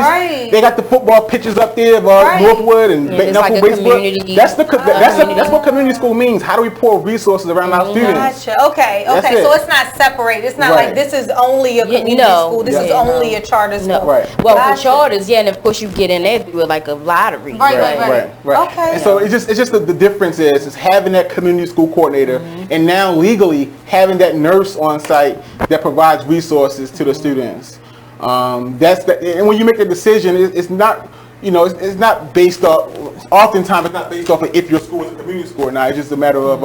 they got the football pitches up there of Northwood and like baseball. That's what community school means. How do we pour resources around our students? Gotcha. Okay. So it's not separate. It's not like this is only a community school. This is only a charter school. Well, for charters, and of course you get in there with like a lottery. Right. Okay. And so it's just the difference is having that community school coordinator and now legally having that nurse on site that provides resources to the students. And when you make the decision, it's not, it's not based off. Oftentimes, it's not based off of if your school is a community school or not. It's just a matter of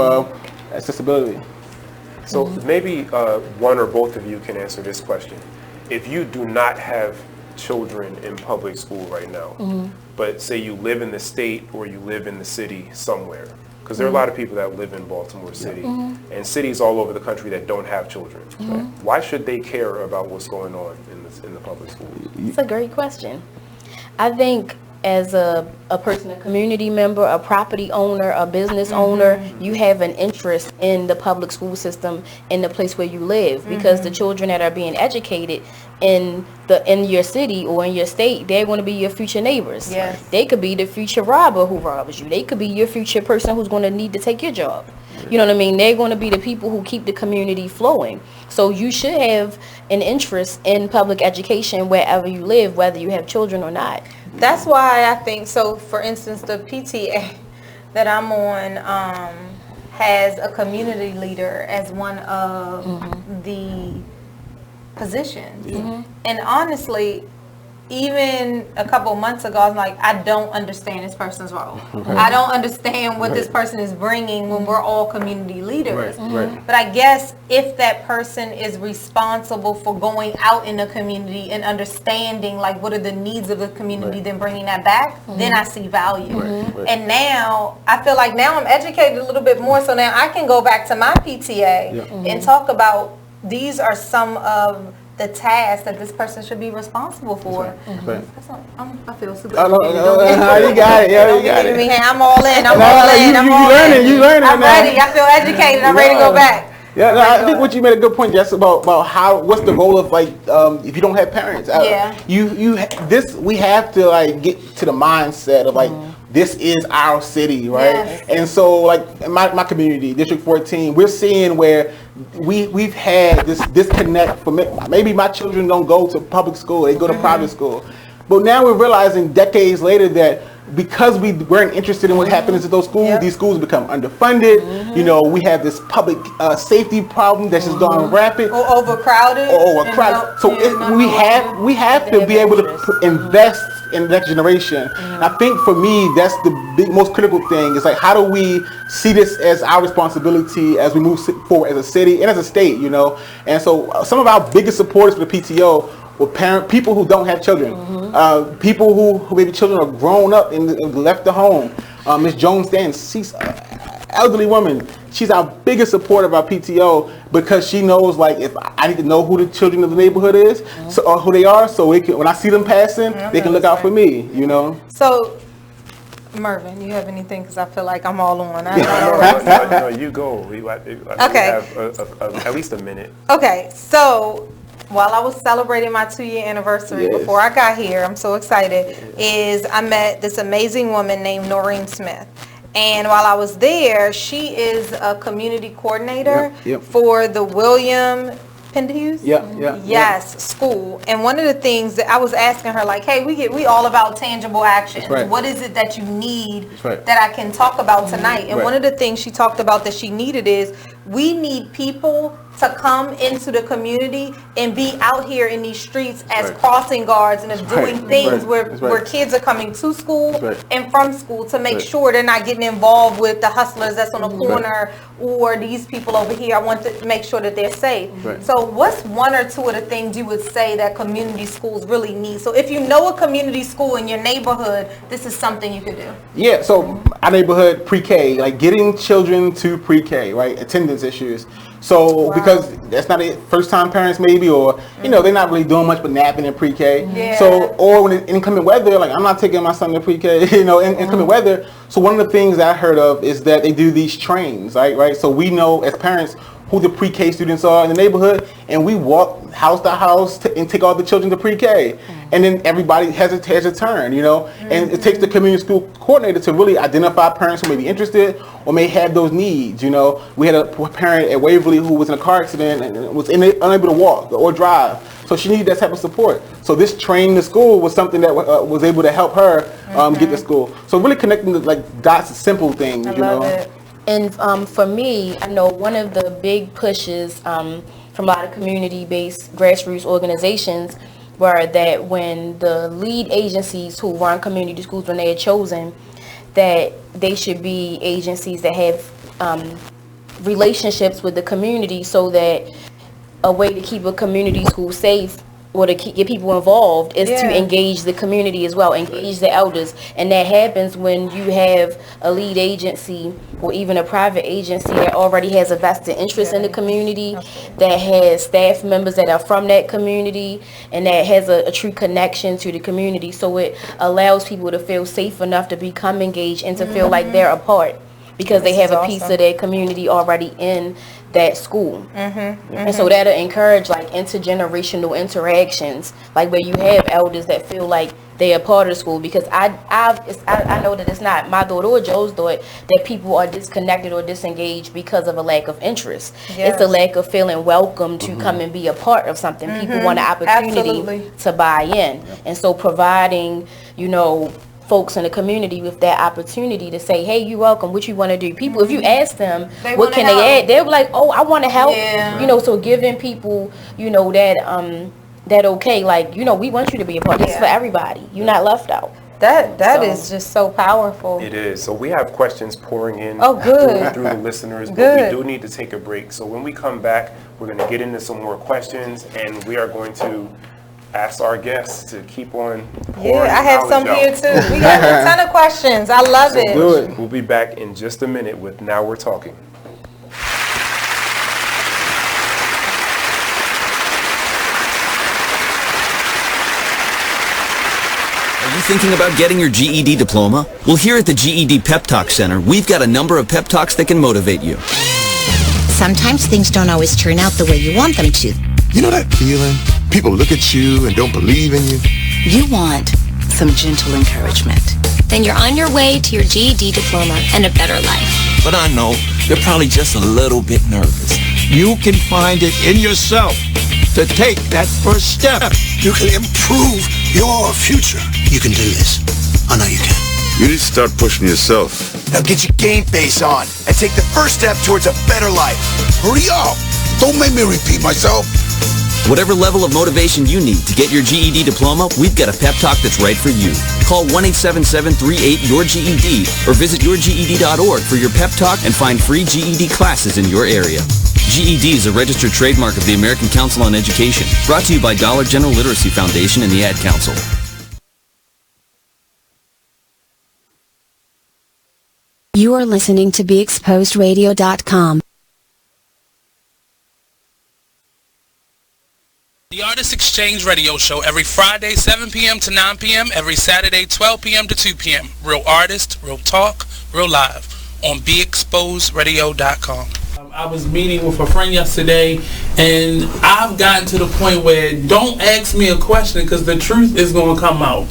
accessibility. So maybe one or both of you can answer this question. If you do not have children in public school right now, but say you live in the state or you live in the city somewhere, because there are a lot of people that live in Baltimore City and cities all over the country that don't have children. Right? Why should they care about what's going on in the public school? It's a great question. I think as a person, a community member, a property owner, a business owner, you have an interest in the public school system in the place where you live, because the children that are being educated in your city or in your state, they're going to be your future neighbors. Yes. They could be the future robber who robs you. They could be your future person who's going to need to take your job. You know what I mean? They're going to be the people who keep the community flowing. So you should have an interest in public education wherever you live, whether you have children or not. That's why I think, so for instance, the PTA that I'm on has a community leader as one of the positions. And honestly, even a couple of months ago, I was like, I don't understand this person's role. I don't understand what this person is bringing when we're all community leaders. But I guess if that person is responsible for going out in the community and understanding like what are the needs of the community, then bringing that back, then I see value. And now I feel like now I'm educated a little bit more, so now I can go back to my PTA and talk about these are some of the tasks that this person should be responsible for. I feel super. You got it. I'm all in. You learning. I'm ready. I feel educated. I'm ready to go back. I think what you made a good point, Jess, about what's the role of like if you don't have parents. We have to like get to the mindset of like this is our city, right? And so like in my community, District 14, we're seeing where we've had this disconnect from maybe my children don't go to public school, they go to private school. But now we're realizing decades later that because we weren't interested in what happens at those schools, these schools become underfunded. You know, we have this public safety problem that's just gone rampant. Or overcrowded. So we have to be able to invest in the next generation. And I think for me, that's the most critical thing. Is like, how do we see this as our responsibility as we move forward as a city and as a state, you know? And so some of our biggest supporters for the PTO were people who don't have children, people who maybe children are grown up and left the home. Ms. Jones Dance, she's an elderly woman. She's our biggest supporter of our PTO because she knows, like, if I need to know who the children of the neighborhood is, or who they are, so when I see them passing, they can look out for me, you know? So, Mervin, you have anything? Because I feel like I'm all on. No, you go. Okay. We have at least a minute. Okay, so while I was celebrating my 2-year anniversary before I got here, I'm so excited, I met this amazing woman named Noreen Smith. And while I was there, she is a community coordinator for the William Pendews? School. And one of the things that I was asking her, like, hey, we all about tangible actions. Right. What is it that you need that I can talk about tonight? And one of the things she talked about that she needed is we need people to come into the community and be out here in these streets as crossing guards and as doing things where kids are coming to school and from school to make sure they're not getting involved with the hustlers that's on the corner or these people over here. I want to make sure that they're safe. So what's one or two of the things you would say that community schools really need? So if you know a community school in your neighborhood, this is something you could do. Yeah, so our neighborhood pre-K, like getting children to pre-K, right? Attendance issues. So because that's not it, first time parents maybe, or you know, they're not really doing much but napping in pre-K. So, or when it's inclement weather, like I'm not taking my son to pre-K, you know, inclement weather. So one of the things I heard of is that they do these trains, right? So we know as parents who the pre-K students are in the neighborhood, and we walk house to house and take all the children to pre-K. And then everybody has a turn, you know, and it takes the community school coordinator to really identify parents who may be interested or may have those needs, you know. We had a parent at Waverly who was in a car accident and was unable to walk or drive. So she needed that type of support. So this train to school was something that was able to help her get to school. So really connecting the like dots, simple things, you know. It. And for me, I know one of the big pushes from a lot of community-based grassroots organizations were that when the lead agencies who run community schools, when they are chosen, that they should be agencies that have relationships with the community, so that a way to keep a community school safe or to get people involved is to engage the community as well, engage the elders. And that happens when you have a lead agency or even a private agency that already has a vested interest in the community, that has staff members that are from that community, and that has a true connection to the community. So it allows people to feel safe enough to become engaged and to feel like they're a part, because they have a piece of their community already in that school. And so that'll encourage like intergenerational interactions, like where you have elders that feel like they are part of the school. Because I know that it's not my thought or Joe's thought that people are disconnected or disengaged because of a lack of interest. It's a lack of feeling welcome to come and be a part of something. People want an opportunity to buy in. And so providing, you know, folks in the community with that opportunity to say, hey, you're welcome, what you want to do. People, if you ask them, what can they add, they're like, oh, I want to help. You know, so giving people, you know, that okay, like, you know, we want you to be a part. This is for everybody. You're not left out. That is just so powerful. It is. So we have questions pouring in through the listeners, but we do need to take a break. So when we come back, we're going to get into some more questions, and we are going to ask our guests to keep on pouring I have some here too. We got a ton of questions. I love it. We'll be back in just a minute with Now We're Talking. Are you thinking about getting your GED diploma? Well, here at the GED Pep Talk Center, we've got a number of pep talks that can motivate you. Sometimes things don't always turn out the way you want them to. You know that feeling? People look at you and don't believe in you. You want some gentle encouragement. Then you're on your way to your GED diploma and a better life. But I know you're probably just a little bit nervous. You can find it in yourself to take that first step. You can improve your future. You can do this. I know you can. You need to start pushing yourself. Now get your game face on and take the first step towards a better life. Hurry up! Don't make me repeat myself. Whatever level of motivation you need to get your GED diploma, we've got a pep talk that's right for you. Call 1-877-38-YOUR-GED or visit yourged.org for your pep talk and find free GED classes in your area. GED is a registered trademark of the American Council on Education, brought to you by Dollar General Literacy Foundation and the Ad Council. You are listening to BeExposedRadio.com. The Artist Exchange Radio Show every Friday 7 p.m. to 9 p.m. every Saturday 12 p.m. to 2 p.m. Real artists, real talk, real live on BeExposedRadio.com. I was meeting with a friend yesterday, and I've gotten to the point where don't ask me a question because the truth is going to come out.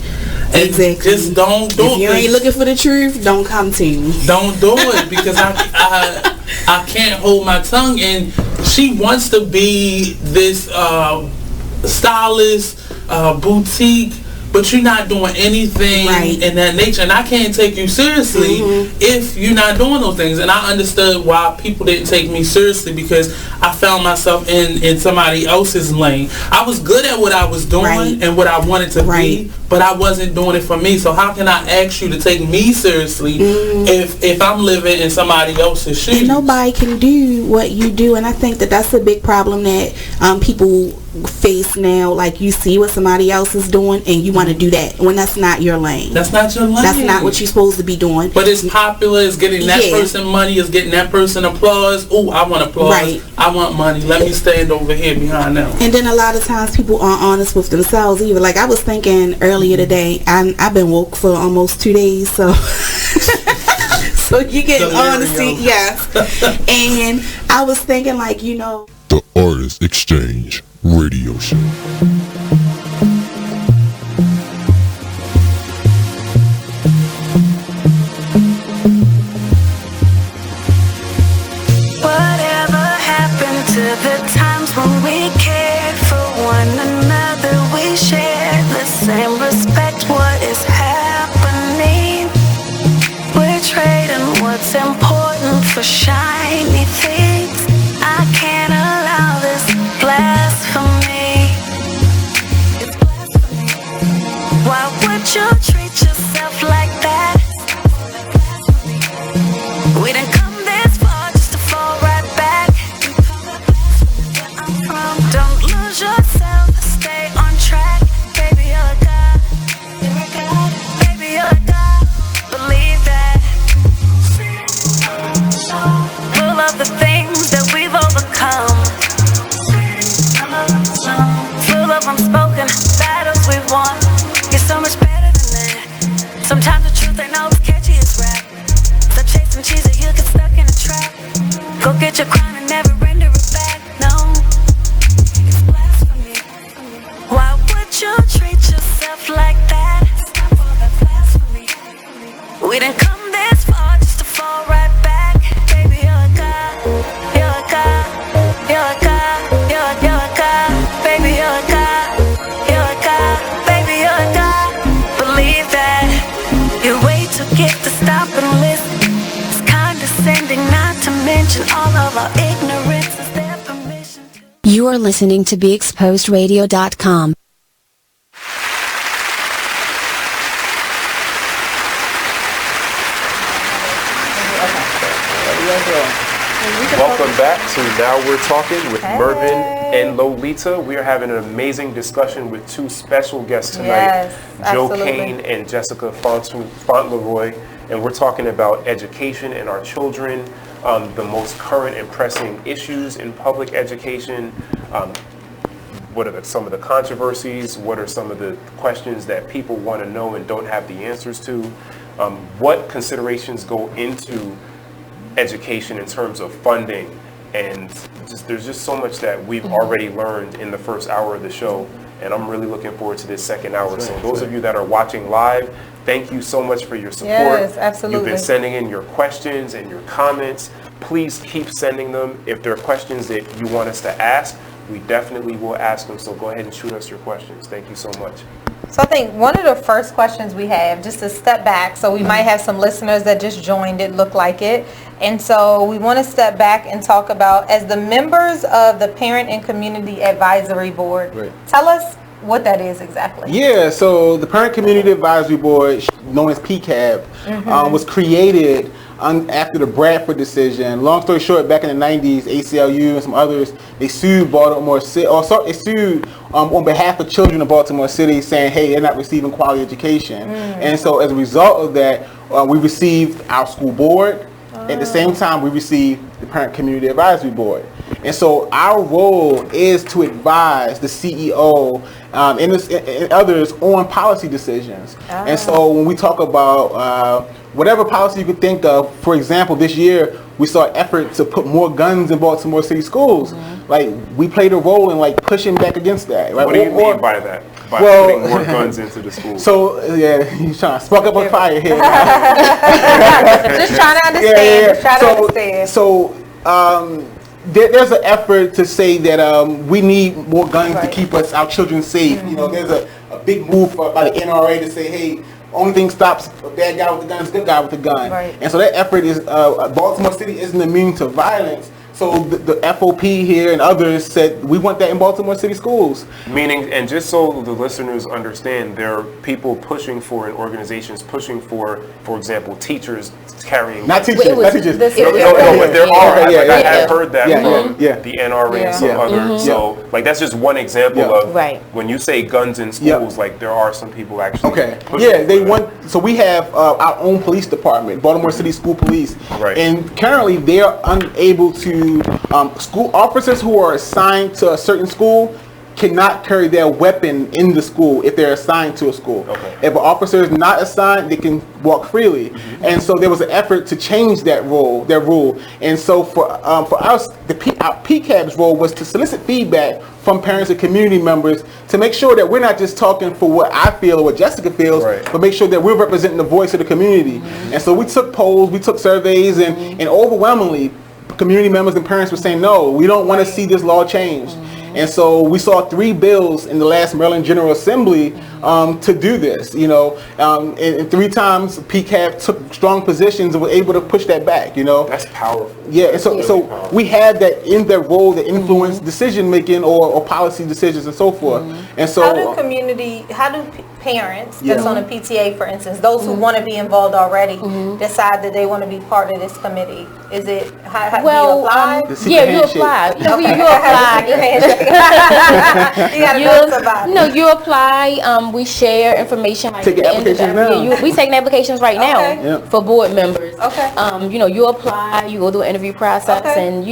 And exactly. Just don't do it. If you ain't looking for the truth, don't come to me. Don't do it because I can't hold my tongue. And she wants to be this stylist, boutique, but you're not doing anything in that nature, and I can't take you seriously if you're not doing those things. And I understood why people didn't take me seriously because I found myself in somebody else's lane. I was good at what I was doing and what I wanted to be, but I wasn't doing it for me. So how can I ask you to take me seriously if I'm living in somebody else's shoes? And nobody can do what you do, and I think that that's a big problem that people face now. Like, you see what somebody else is doing and you want to do that when that's not your lane. That's not your lane. That's not what you're supposed to be doing. But it's popular, it's getting that person money, it's getting that person applause. Oh, I want applause. I want money. Let me stand over here behind them. And then a lot of times people aren't honest with themselves either. Like, I was thinking earlier today, I've been woke for almost 2 days, so so you get honesty, yes. And I was thinking, like, you know, The Artist Exchange Radio Show. Whatever happened to the times when we cared for one another? We shared the same respect. What is happening? We're trading what's important for shiny things. I can't allow this blasphemy. It's blasphemy. Why would you treat yourself like that? We didn't come this far just to fall right back. Don't lose yourself, stay on track. Baby, you're a god. Baby, you're a god. Believe that. Full of the things that we've overcome. Full of unspoken battles we've won. You're so much better than that. Sometimes the truth ain't always catchy as rap. Stop chasing cheese or you'll get stuck in a trap. Go get your crown and never render it back. No, it's blasphemy. Why would you treat yourself like that? Stop all that blasphemy. We didn't come this far just to fall right back. Baby, you're a god. You're a god. You're a god. You're a god. Baby, you're a god. You're a god. Baby, you're a god. Believe that. You're way too gifted to stop and listen. It's condescending, not to mention all of our ignorance. Is there permission to... You are listening to BeExposedRadio.com. Welcome back to Now We're Talking with Mervin and Lolita. We are having an amazing discussion with two special guests tonight, Joe Kane and Jesica Fauntleroy, and we're talking about education and our children, the most current and pressing issues in public education. What are some of the controversies? What are some of the questions that people want to know and don't have the answers to? What considerations go into education in terms of funding, and there's just so much that we've already learned in the first hour of the show, and I'm really looking forward to this second hour. So those of you that are watching live, thank you so much for your support. Yes, absolutely. You've been sending in your questions and your comments. Please keep sending them. If there are questions that you want us to ask, we definitely will ask them, so go ahead and shoot us your questions. Thank you so much. So I think one of the first questions we have, just to step back, so we might have some listeners that just joined it, look like it. And so we want to step back and talk about, as the members of the Parent and Community Advisory Board, tell us what that is exactly. Yeah, so the Parent Community Advisory Board, known as PCAB, was created after the Bradford decision. Long story short, back in the 90s, ACLU and some others, they sued Baltimore City, they sued on behalf of children of Baltimore City, saying, hey, they're not receiving quality education. And so as a result of that, we received our school board. At the same time, we received the Parent Community Advisory Board. And so our role is to advise the CEO and others on policy decisions. And so when we talk about whatever policy you could think of, for example, this year we saw an effort to put more guns in Baltimore City schools. Like, we played a role in like pushing back against that. Right? What do you mean by that? By putting more guns into the schools? So yeah, he's trying to spark up a fire here. Just trying to understand. Just trying to understand. So there's an effort to say that we need more guns to keep our children safe. You know, there's a big move by the NRA to say, hey, only thing stops a bad guy with the gun is a good guy with the gun. And so that effort is, Baltimore City isn't immune to violence. So the FOP here and others said, we want that in Baltimore City schools. Meaning, and just so the listeners understand, there are people pushing for, and organizations pushing for example, teachers carrying... Not teachers, not teachers. No, but there are. I have heard that from the NRA and some others. So, like, that's just one example of when you say guns in schools, like, there are some people actually pushing they want... So we have our own police department, Baltimore City School Police. And currently, they are unable to... school officers who are assigned to a certain school cannot carry their weapon in the school if they're assigned to a school. If an officer is not assigned, they can walk freely. And so there was an effort to change that rule. And so for us, our PCAB's role was to solicit feedback from parents and community members to make sure that we're not just talking for what I feel or what Jessica feels, but make sure that we're representing the voice of the community. And so we took polls, we took surveys, and overwhelmingly, community members and parents were saying, no, we don't want to see this law changed. And so we saw 3 bills in the last Maryland General Assembly to do this, you know, and 3 times PCAB took strong positions and were able to push that back, you know. That's powerful. Yeah, and so we had that in their role that influence decision making or policy decisions and so forth. And so how do parents that's on a PTA, for instance, those who want to be involved already, decide that they want to be part of this committee? Is it how do you apply? You apply. You apply. We share information. Taking applications now. We taking applications right now for board members. You apply. You go through an interview process, and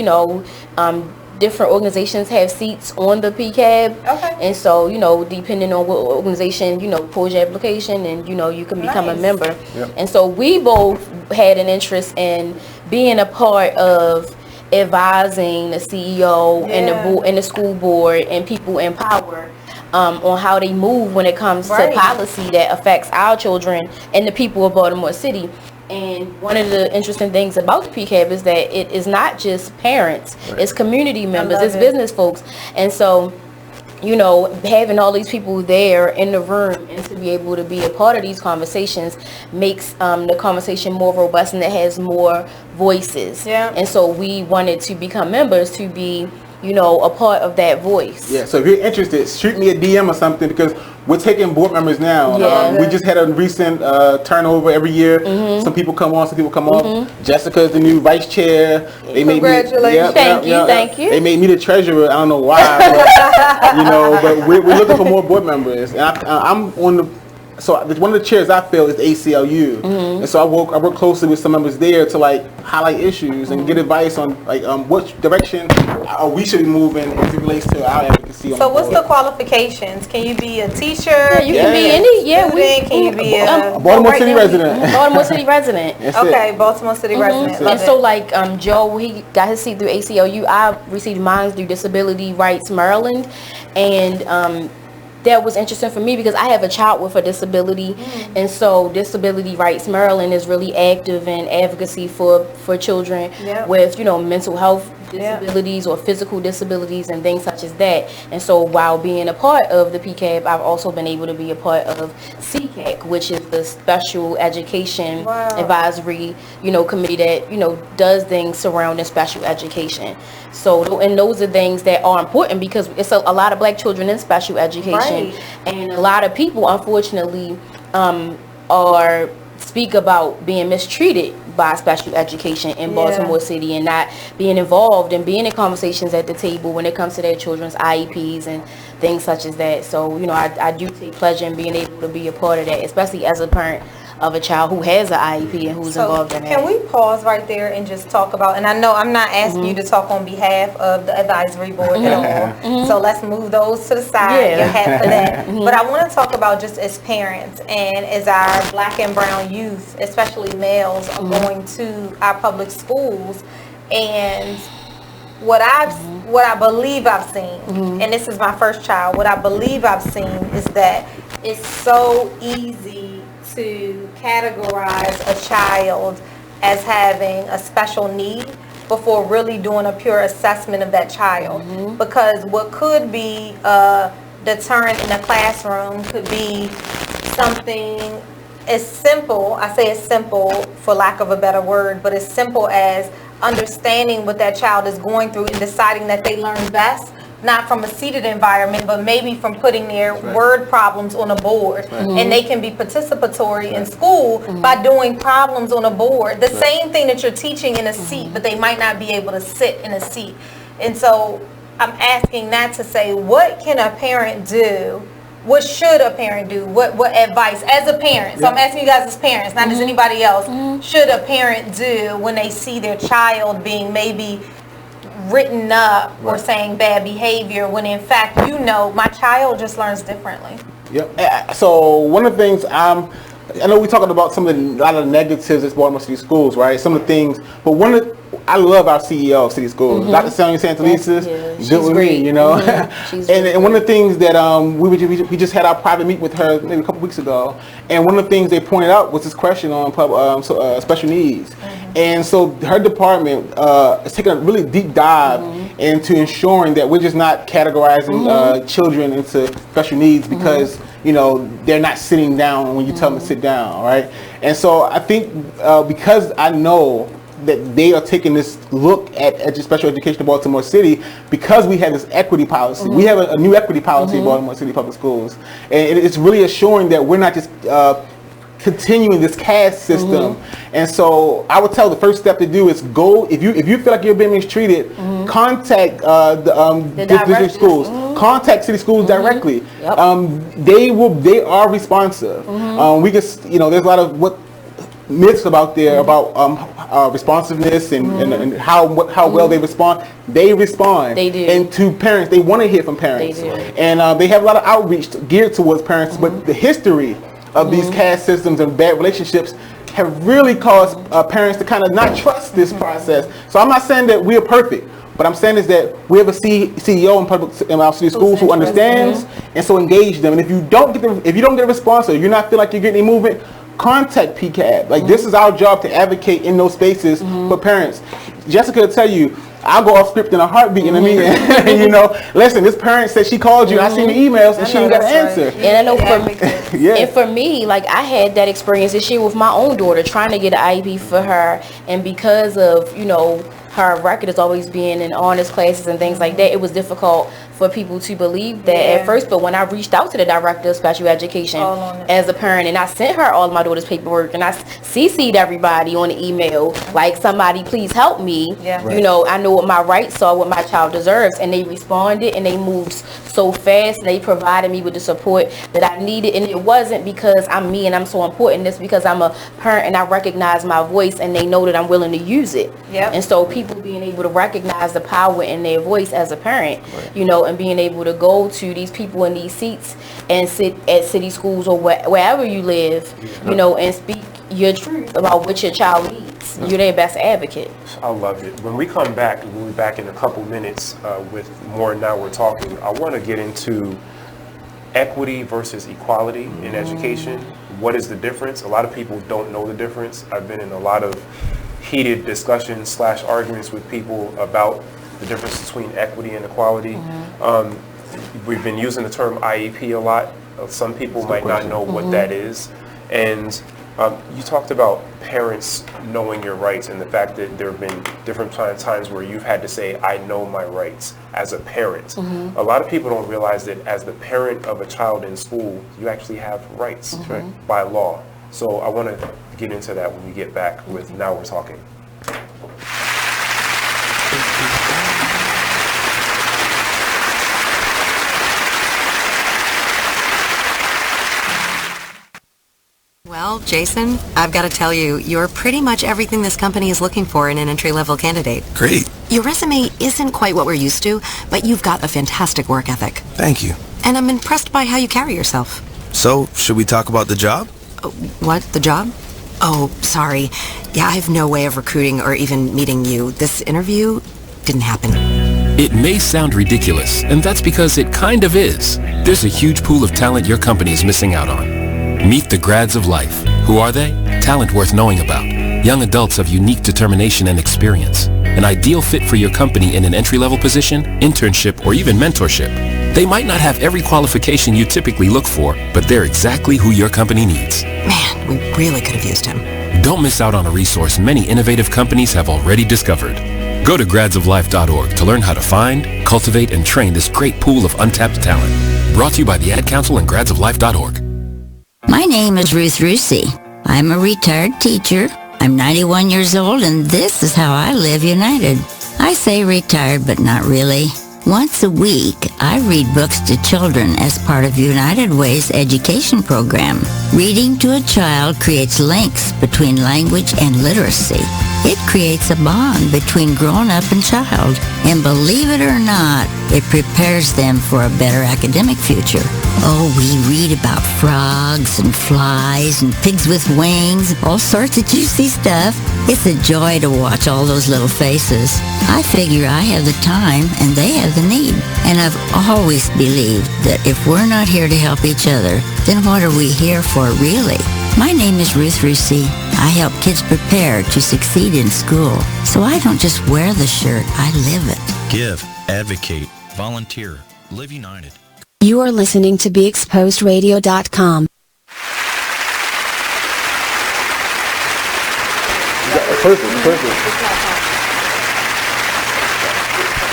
different organizations have seats on the PCAB. And so, depending on what organization, pulls your application, and, you can become a member. And so we both had an interest in being a part of advising the CEO and the board and the school board and people in power on how they move when it comes to policy that affects our children and the people of Baltimore City. And one of the interesting things about the PCAB is that it is not just parents, it's community members, it's business folks. And so, having all these people there in the room and to be able to be a part of these conversations makes the conversation more robust, and it has more voices. And so we wanted to become members to be, a part of that voice. Yeah, so if you're interested, shoot me a DM or something, because we're taking board members now. We just had a recent turnover every year. Some people come on, some people come off. Jessica is the new vice chair. Congratulations. Thank you. They made me the treasurer. I don't know why, but, but we're looking for more board members. And I'm on the... So one of the chairs I feel is the ACLU, and so I work closely with some members there to highlight issues and get advice on what direction we should be moving as it relates to our advocacy. So what's the qualifications? Can you be a teacher? You can be any. Can you be a Baltimore City resident? Baltimore City resident. Okay, Baltimore City resident. And so Joe, he got his seat through ACLU. I received mine through Disability Rights Maryland, and that was interesting for me because I have a child with a disability, and so Disability Rights Maryland is really active in advocacy for children with mental health disabilities or physical disabilities and things such as that. And so while being a part of the PCAB, I've also been able to be a part of CCAC, which is the Special Education Advisory, committee that, does things surrounding special education. So, and those are things that are important because it's a lot of black children in special education. And a lot of people, unfortunately, speak about being mistreated by special education in Baltimore City and not being involved and being in conversations at the table when it comes to their children's IEPs and things such as that. So, I do take pleasure in being able to be a part of that, especially as a parent of a child who has an IEP and who's involved in that. Can we pause right there and just talk about, and I know I'm not asking you to talk on behalf of the advisory board at all, so let's move those to the side, your hat for that. But I want to talk about just as parents and as our black and brown youth, especially males, are going to our public schools, and what I believe I've seen, and this is my first child, what I believe I've seen is that it's so easy to categorize a child as having a special need before really doing a pure assessment of that child. Because what could be a deterrent in the classroom could be something as simple, I say as simple for lack of a better word, but as simple as understanding what that child is going through and deciding that they learn best not from a seated environment, but maybe from putting their word problems on a board. And they can be participatory in school by doing problems on a board. The same thing that you're teaching in a seat, but they might not be able to sit in a seat. And so I'm asking that to say, what can a parent do? What should a parent do? What advice as a parent? So I'm asking you guys as parents, not as anybody else. Should a parent do when they see their child being maybe written up or saying bad behavior, when in fact my child just learns differently? So one of the things I know we're talking about a lot of the negatives that's Baltimore City Schools, right? Some of the things, but I love our CEO of City Schools, Dr. Sonia Santelises, good with me, and one of the things that we just had our private meet with her maybe a couple weeks ago, and one of the things they pointed out was this question on special needs. And so her department is taking a really deep dive into ensuring that we're just not categorizing children into special needs because they're not sitting down when you tell them to sit down, right? And so I think because I know that they are taking this look at special education in Baltimore City, because we have this equity policy. We have a new equity policy in Baltimore City Public Schools, and it's really assuring that we're not just continuing this caste system. And so I would tell the first step to do is go, if you feel like you're being mistreated, contact the district schools, contact city schools directly. They are responsive. We just, there's a lot of myths about responsiveness and how well they respond. They respond. They do. And to parents, they want to hear from parents. They do. And they have a lot of outreach geared towards parents, but the history of these caste systems and bad relationships have really caused parents to kind of not trust this process. So I'm not saying that we are perfect, but I'm saying is that we have a CEO in our city schools who understands and so engage them. And if you don't get a response, or you're not feel like you're getting any movement, contact PCAB. Like this is our job to advocate in those spaces for parents. Jessica will tell you, I'll go off script in a heartbeat in a meeting. Listen, this parent said she called you. I seen the emails and she didn't got an answer. And I know and for me, like I had that experience this year with my own daughter, trying to get an IEP for her, and because of her record is always being in honors classes and things like that, it was difficult for people to believe that at first. But when I reached out to the director of special education as a parent, and I sent her all of my daughter's paperwork, and I CC'd everybody on the email, like, somebody please help me. I know what my rights are, what my child deserves, and they responded and they moved so fast, and they provided me with the support that I needed. And it wasn't because I'm me and I'm so important, it's because I'm a parent and I recognize my voice, and they know that I'm willing to use it. And so people being able to recognize the power in their voice as a parent, and being able to go to these people in these seats and sit at city schools or wherever you live, and speak your truth about what your child needs. You're their best advocate. I love it. When we come back, we'll be back in a couple minutes with more Now We're Talking. I want to get into equity versus equality in education. What is the difference? A lot of people don't know the difference. I've been in a lot of heated discussions / arguments with people about the difference between equity and equality. We've been using the term IEP a lot. Some people might not know what that is. And you talked about parents knowing your rights and the fact that there have been different times where you've had to say, I know my rights as a parent. A lot of people don't realize that as the parent of a child in school, you actually have rights by law. So I want to get into that when we get back with Now We're Talking. Well, Jason, I've got to tell you, you're pretty much everything this company is looking for in an entry-level candidate. Great. Your resume isn't quite what we're used to, but you've got a fantastic work ethic. Thank you. And I'm impressed by how you carry yourself. So, should we talk about the job? What? The job? Oh, sorry. Yeah, I have no way of recruiting or even meeting you. This interview didn't happen. It may sound ridiculous, and that's because it kind of is. There's a huge pool of talent your company is missing out on. Meet the grads of life. Who are they? Talent worth knowing about. Young adults of unique determination and experience. An ideal fit for your company in an entry-level position, internship, or even mentorship. They might not have every qualification you typically look for, but they're exactly who your company needs. Man, we really could have used him. Don't miss out on a resource many innovative companies have already discovered. Go to gradsoflife.org to learn how to find, cultivate, and train this great pool of untapped talent. Brought to you by the Ad Council and gradsoflife.org. My name is Ruth Rusi. I'm a retired teacher. I'm 91 years old, and this is how I live united. I say retired, but not really. Once a week, I read books to children as part of United Way's education program. Reading to a child creates links between language and literacy. It creates a bond between grown-up and child. And believe it or not, it prepares them for a better academic future. Oh, we read about frogs and flies and pigs with wings, all sorts of juicy stuff. It's a joy to watch all those little faces. I figure I have the time and they have the need. And I've always believed that if we're not here to help each other, then what are we here for really? My name is Ruth Rusi. I help kids prepare to succeed in school. So I don't just wear the shirt, I live it. Give, advocate, volunteer, live united. You are listening to BeExposedRadio.com. Perfect.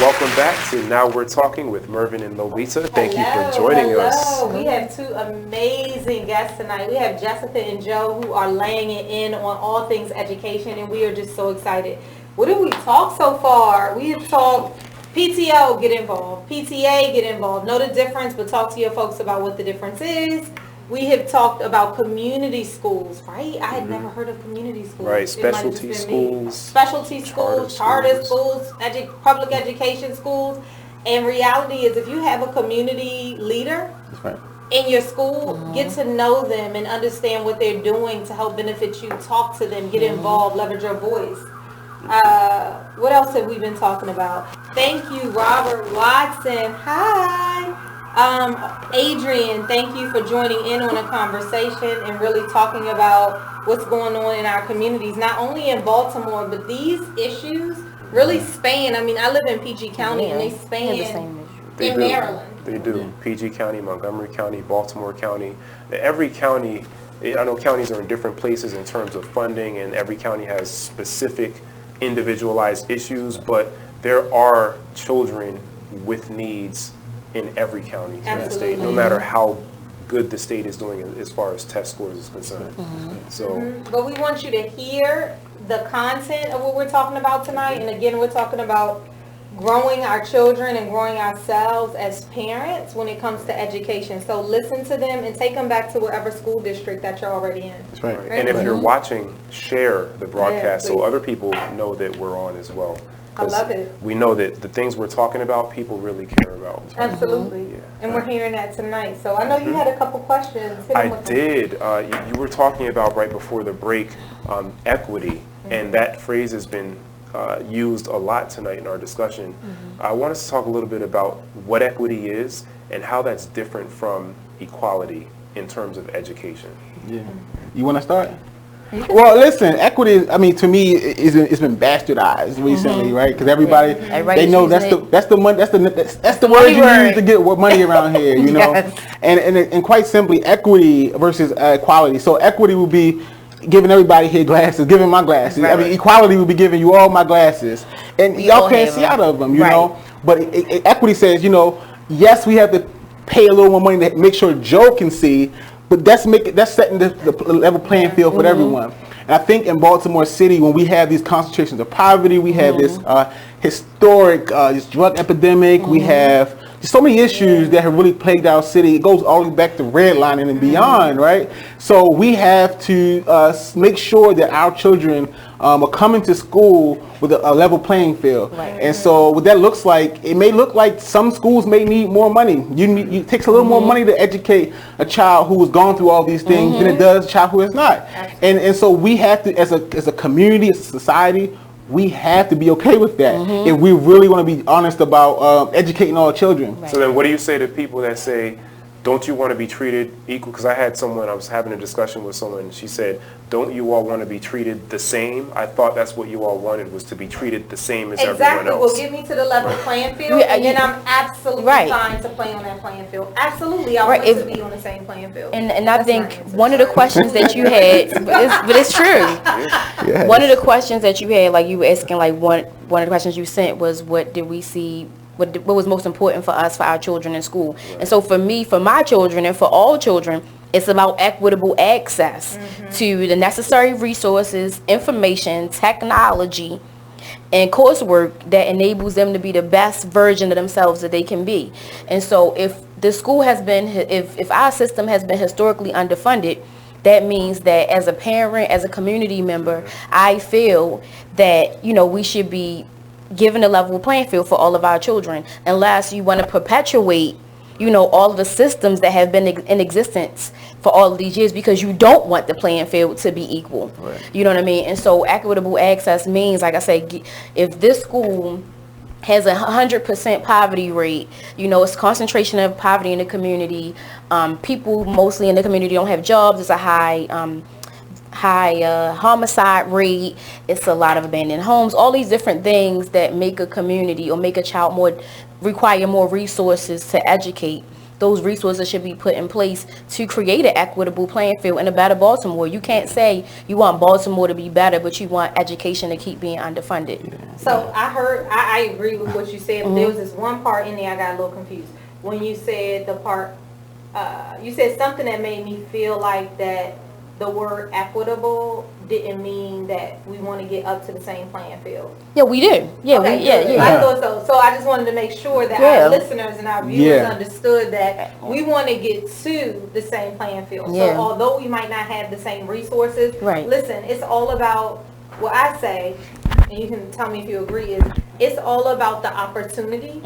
Welcome back to Now We're Talking with Mervin and Lolita. Thank you for joining us. We have two amazing guests tonight. We have Jessica and Joe who are laying it in on all things education, and we are just so excited. What have we talked so far? We have talked PTO, get involved. PTA, get involved. Know the difference, but talk to your folks about what the difference is. We have talked about community schools, right? I had never heard of community schools. Right, specialty schools. Specialty schools, charter schools, public education schools. And reality is if you have a community leader in your school, get to know them and understand what they're doing to help benefit you. Talk to them, get involved, leverage your voice. What else have we been talking about? Thank you, Robert Watson. Hi. Adrian, thank you for joining in on a conversation and really talking about what's going on in our communities, not only in Baltimore, but these issues really span. I mean, I live in PG County and they span in Maryland. They do. PG County, Montgomery County, Baltimore County. Every county, I know counties are in different places in terms of funding, and every county has specific individualized issues, but there are children with needs in every county in that state, no matter how good the state is doing as far as test scores is concerned. But we want you to hear the content of what we're talking about tonight. And again, we're talking about growing our children and growing ourselves as parents when it comes to education. So listen to them and take them back to whatever school district that you're already in. That's right. And if you're watching, share the broadcast so other people know that we're on as well. I love it. We know that the things we're talking about, people really care about. Absolutely. And we're hearing that tonight. So I know you had a couple questions. I did. You were talking about right before the break, equity, and that phrase has been used a lot tonight in our discussion. I want us to talk a little bit about what equity is and how that's different from equality in terms of education. Yeah. You want to start? Well, listen, equity. I mean, to me, it's been bastardized recently, right? Because everybody they know that's the money. That's the word you use to get money around here. You know, and quite simply, equity versus equality. So equity would be giving everybody here glasses, giving my glasses. I mean, equality would be giving you all my glasses, and y'all can't see out of them. You know, but equity says, you know, yes, we have to pay a little more money to make sure Joe can see. But that's setting the level playing field for everyone. And I think in Baltimore City, when we have these concentrations of poverty, we have this historic this drug epidemic, we have so many issues that have really plagued our city. It goes all the way back to redlining and beyond, right? So we have to make sure that our children are coming to school with a level playing field. And so what that looks like, it may look like some schools may need more money. It takes a little more money to educate a child who has gone through all these things than it does a child who has not. And so we have to, as a community, as a society, we have to be okay with that if we really want to be honest about educating all children. So then what do you say to people that say, don't you want to be treated equal? Because I was having a discussion with someone, and she said, don't you all want to be treated the same? I thought that's what you all wanted, was to be treated the same as everyone else. Well, get me to the level playing field, and then I'm absolutely fine to play on that playing field. Absolutely, I want to be on the same playing field. And I think one of the questions that you had, but it's true. One of the questions that you had, like you were asking, like one of the questions you sent was, what did we see? What was most important for us, for our children in school? And so for me, for my children, and for all children, it's about equitable access to the necessary resources, information, technology, and coursework that enables them to be the best version of themselves that they can be. And so if the school has been, if our system has been historically underfunded, that means that as a parent, as a community member, I feel that, you know, we should be given a level playing field for all of our children, unless you want to perpetuate, you know, all of the systems that have been in existence for all of these years, because you don't want the playing field to be equal. You know what I mean? And so equitable access means, like I say, if this school has 100% poverty rate, you know, it's concentration of poverty in the community, people mostly in the community don't have jobs, it's a high homicide rate, it's a lot of abandoned homes, all these different things that make a community or make a child require more resources to educate. Those resources should be put in place to create an equitable playing field and a better Baltimore. You can't say you want Baltimore to be better, but you want education to keep being underfunded. So I agree with what you said, but there was this one part in there I got a little confused. When you said the part, you said something that made me feel like that the word equitable didn't mean that we want to get up to the same playing field. Yeah, we do. Yeah, okay, I thought so. So I just wanted to make sure that our listeners and our viewers understood that we want to get to the same playing field. So although we might not have the same resources, listen, it's all about what I say, and you can tell me if you agree, is it's all about the opportunity.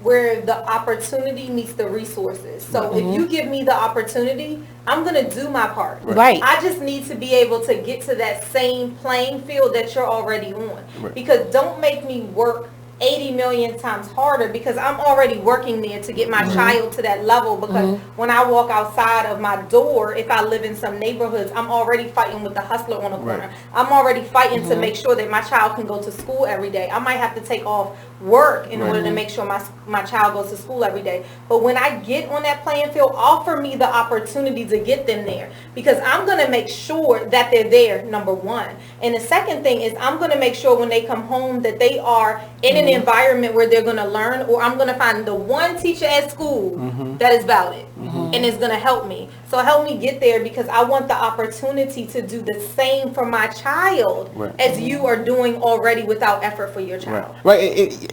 Where the opportunity meets the resources. So if you give me the opportunity, I'm going to do my part. I just need to be able to get to that same playing field that you're already on. Because don't make me work 80 million times harder, because I'm already working there to get my child to that level, because when I walk outside of my door, if I live in some neighborhoods, I'm already fighting with the hustler on the corner. I'm already fighting to make sure that my child can go to school every day. I might have to take off work in order to make sure my child goes to school every day. But when I get on that playing field, offer me the opportunity to get them there, because I'm going to make sure that they're there, number one. And the second thing is, I'm going to make sure when they come home that they are in an environment where they're going to learn, or I'm going to find the one teacher at school that is valid and is going to help me. So help me get there, because I want the opportunity to do the same for my child as you are doing already without effort for your child.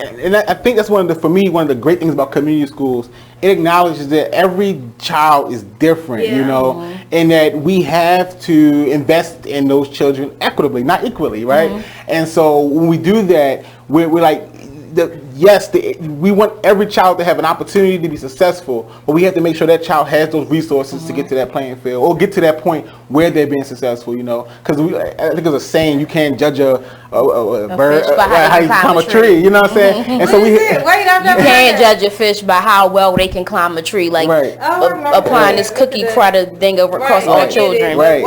And I think that's one of the great things about community schools. It acknowledges that every child is different, you know, and that we have to invest in those children equitably, not equally, right? And so when we do that, we're like, yes, we want every child to have an opportunity to be successful, but we have to make sure that child has those resources to get to that playing field or get to that point where they're being successful, you know. Because I think there's a saying, you can't judge a bird by how you climb a tree, you know what I'm saying? And so you can't judge a fish by how well they can climb a tree, like applying this cookie cutter thing over across all children. Right.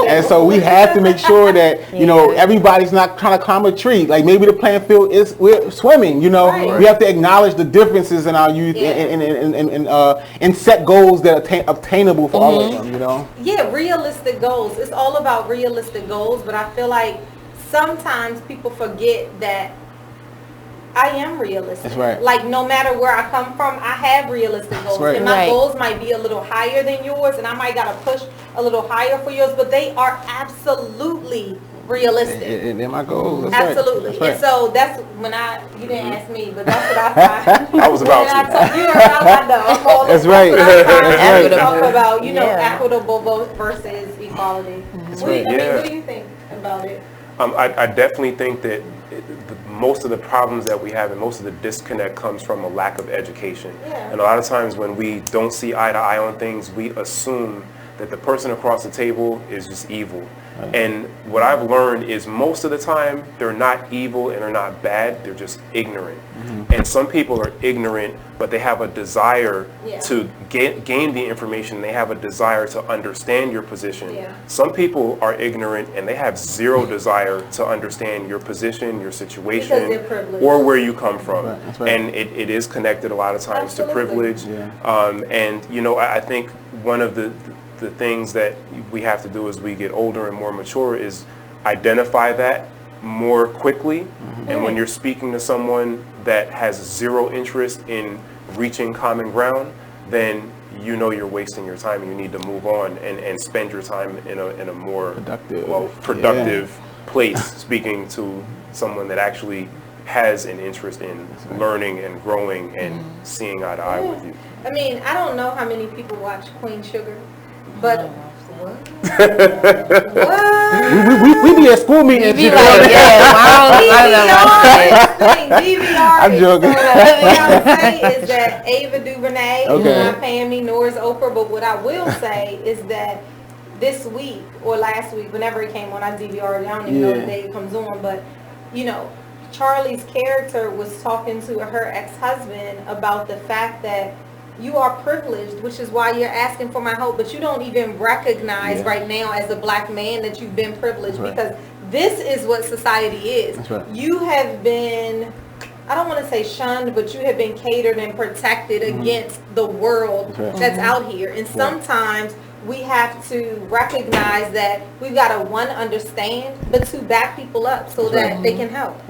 And so we have to make sure that, you know, everybody's not trying to climb a tree. Like maybe the playing field we're swimming, you know. We have to acknowledge the differences in our youth and set goals that are obtainable for all of them, you know. Yeah, realistic goals. It's all about realistic goals, but I feel like sometimes people forget that I am realistic. That's right. Like no matter where I come from, I have realistic goals. And my goals might be a little higher than yours, and I might gotta push a little higher for yours, but they are absolutely realistic. And they're my goals. Absolutely. That's right. And so that's when you didn't ask me, but that's what I find. I was about to. I know. That's right. That's talk about, you know, equitable vote versus equality. What do you think about it? I definitely think that most of the problems that we have and most of the disconnect comes from a lack of education. And a lot of times when we don't see eye to eye on things, we assume that the person across the table is just evil. And what I've learned is most of the time they're not evil and they're not bad, they're just ignorant. And some people are ignorant, but they have a desire to gain the information. They have a desire to understand your position. Some people are ignorant and they have zero desire to understand your position, your situation, or where you come from. And it is connected a lot of times to privilege. And, you know, I think one of the things that we have to do as we get older and more mature is identify that more quickly. And when you're speaking to someone that has zero interest in reaching common ground, then you know you're wasting your time and you need to move on and spend your time in a more productive place speaking to someone that actually has an interest in learning and growing and seeing eye to eye with you. I mean, I don't know how many people watch Queen Sugar, but we be at school meetings. DVR. I'm joking. So what I would say is that Ava DuVernay is not paying me, nor is Oprah. But what I will say is that this week or last week, whenever it came on, I DVR'd. I don't even know the day it comes on, but you know, Charlie's character was talking to her ex-husband about the fact that you are privileged, which is why you're asking for my help, but you don't even recognize right now as a black man that you've been privileged because this is what society is. You have been, I don't want to say shunned, but you have been catered and protected against the world that's out here. And sometimes we have to recognize that we've got to, one, understand, but two, back people up so that they can help.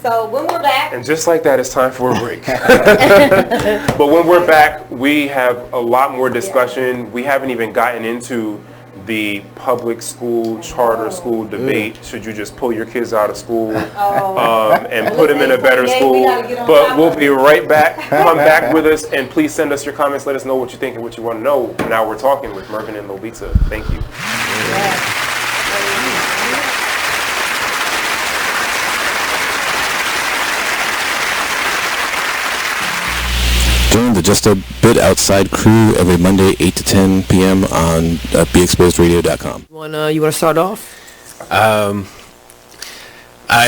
So when we're back... And just like that, it's time for a break. But when we're back, we have a lot more discussion. We haven't even gotten into the public school, charter school debate. Should you just pull your kids out of school and put them in a better school? But we'll be right back. Come back with us, and please send us your comments. Let us know what you think and what you want to know. Now we're talking with Mervin and Lolita. Thank you. Join the Just a Bit Outside crew every Monday, 8 to 10 p.m. on BeExposedRadio.com. You want to start off? I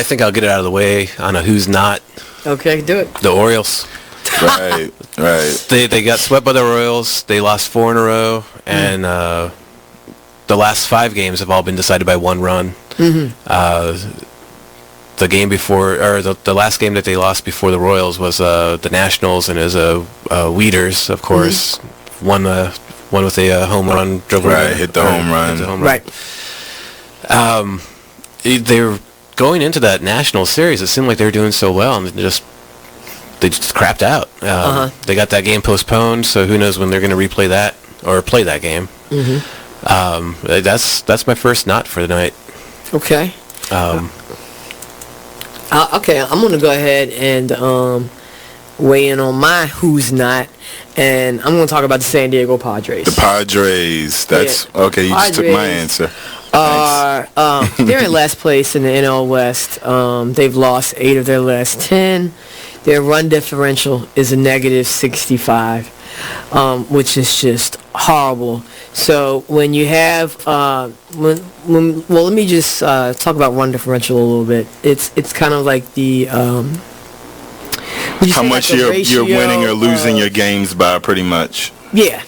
think I'll get it out of the way on a who's not. Okay, do it. The Orioles. Right. They got swept by the Royals. They lost 4 in a row, and the last 5 games have all been decided by 1 run. The game before, or the last game that they lost before the Royals was the Nationals, and it was Weeders, of course, one with a home run, drove hit the home run. Right. They were going into that National series. It seemed like they were doing so well, and they just crapped out. They got that game postponed, so who knows when they're going to replay that or play that game. That's my first not for the night. Okay. Okay, I'm going to go ahead and weigh in on my who's not, and I'm going to talk about the San Diego Padres. The Padres. That's okay. You just took my answer. They're in last place in the NL West. They've lost 8 of their last 10. their run differential is a negative 65, which is just horrible. So when you have, well, let me just talk about run differential a little bit. It's kind of like the how much you're winning or losing your games by, pretty much. Yeah.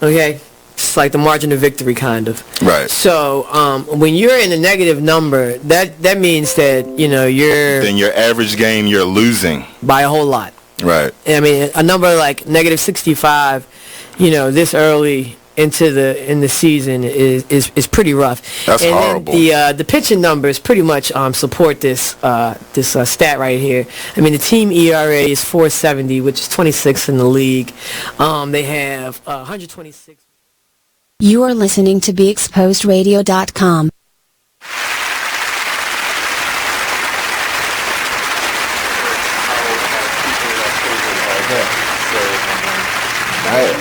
Okay. It's like the margin of victory, kind of. Right. So when you're in a negative number, that means that then your average game you're losing by a whole lot. Right. I mean, a number like negative 65, this early in the season is pretty rough. That's horrible. The pitching numbers pretty much support this stat right here. I mean, the team ERA is 4.70, which is 26th in the league. They have 126. You are listening to BeExposedRadio.com. We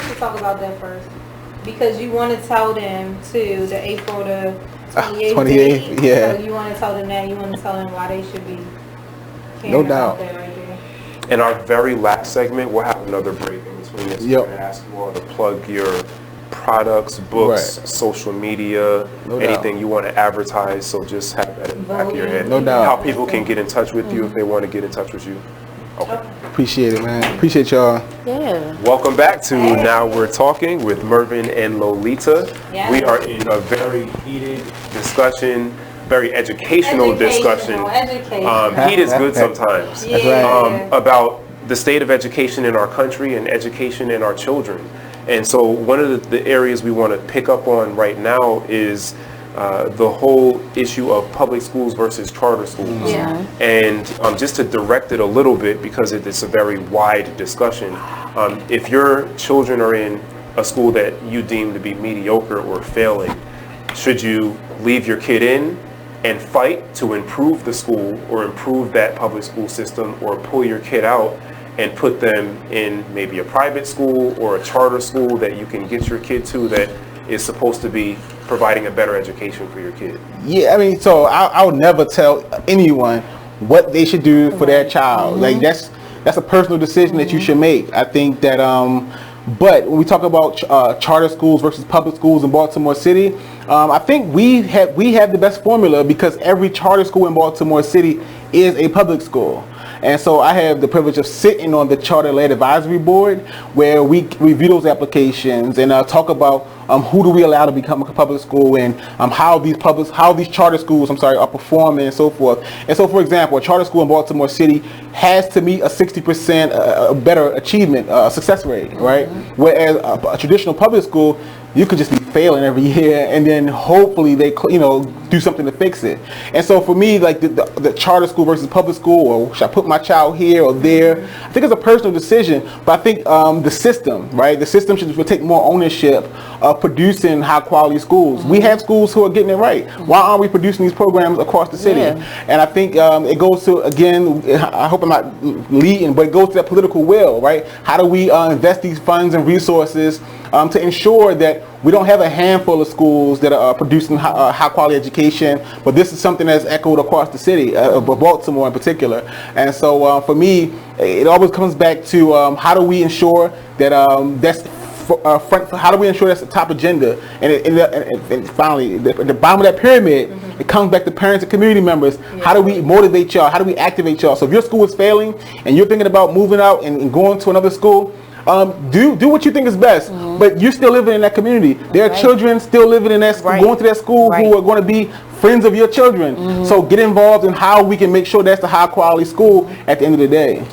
should talk about that first, because you want to tell them to the April the 28th. Yeah. So you want to tell them that. You want to tell them why they should be. No doubt. Right there. In our very last segment, we'll have another break in between this. We're going to ask you all to plug your products, books, social media, anything you want to advertise. So just have that in the back of your head. No doubt. How people can get in touch with you if they want to get in touch with you. Okay. Appreciate it, man. Appreciate y'all. Yeah. Welcome back to Now We're Talking with Mervin and Lolita. Yeah. We are in a very heated discussion, very educational discussion. Heat is good sometimes. That's right. About the state of education in our country and education in our children. And so one of the areas we want to pick up on right now is the whole issue of public schools versus charter schools. Yeah. And just to direct it a little bit, because it's a very wide discussion, if your children are in a school that you deem to be mediocre or failing, should you leave your kid in and fight to improve the school or improve that public school system, or pull your kid out and put them in maybe a private school or a charter school that you can get your kid to that is supposed to be providing a better education for your kid? Yeah, I mean, so I would never tell anyone what they should do for their child. Like that's a personal decision that you should make. I think that but when we talk about charter schools versus public schools in Baltimore City, I think we have the best formula, because every charter school in Baltimore City is a public school. And so I have the privilege of sitting on the Charter-led advisory board, where we review those applications and talk about who do we allow to become a public school, and how these charter schools, are performing and so forth. And so, for example, a charter school in Baltimore City has to meet a 60% better achievement success rate, right? Whereas a traditional public school, you could just be failing every year, and then hopefully they do something to fix it. And so for me, like the charter school versus public school, or should I put my child here or there, I think it's a personal decision. But I think the system, right? The system should take more ownership of producing high quality schools. We have schools who are getting it right. Why aren't we producing these programs across the city? And I think it goes to, again, I hope I'm not leading, but it goes to that political will, right? How do we invest these funds and resources to ensure that we don't have a handful of schools that are producing high quality education, but this is something that's echoed across the city, Baltimore in particular. And so for me, it always comes back to how do we ensure that how do we ensure that's the top agenda? And finally, the bottom of that pyramid, it comes back to parents and community members. How do we motivate y'all? How do we activate y'all? So if your school is failing and you're thinking about moving out and going to another school, do what you think is best, but you're still living in that community. There are children still living in that school, going to that school, who are going to be friends of your children. So get involved in how we can make sure that's the high quality school at the end of the day.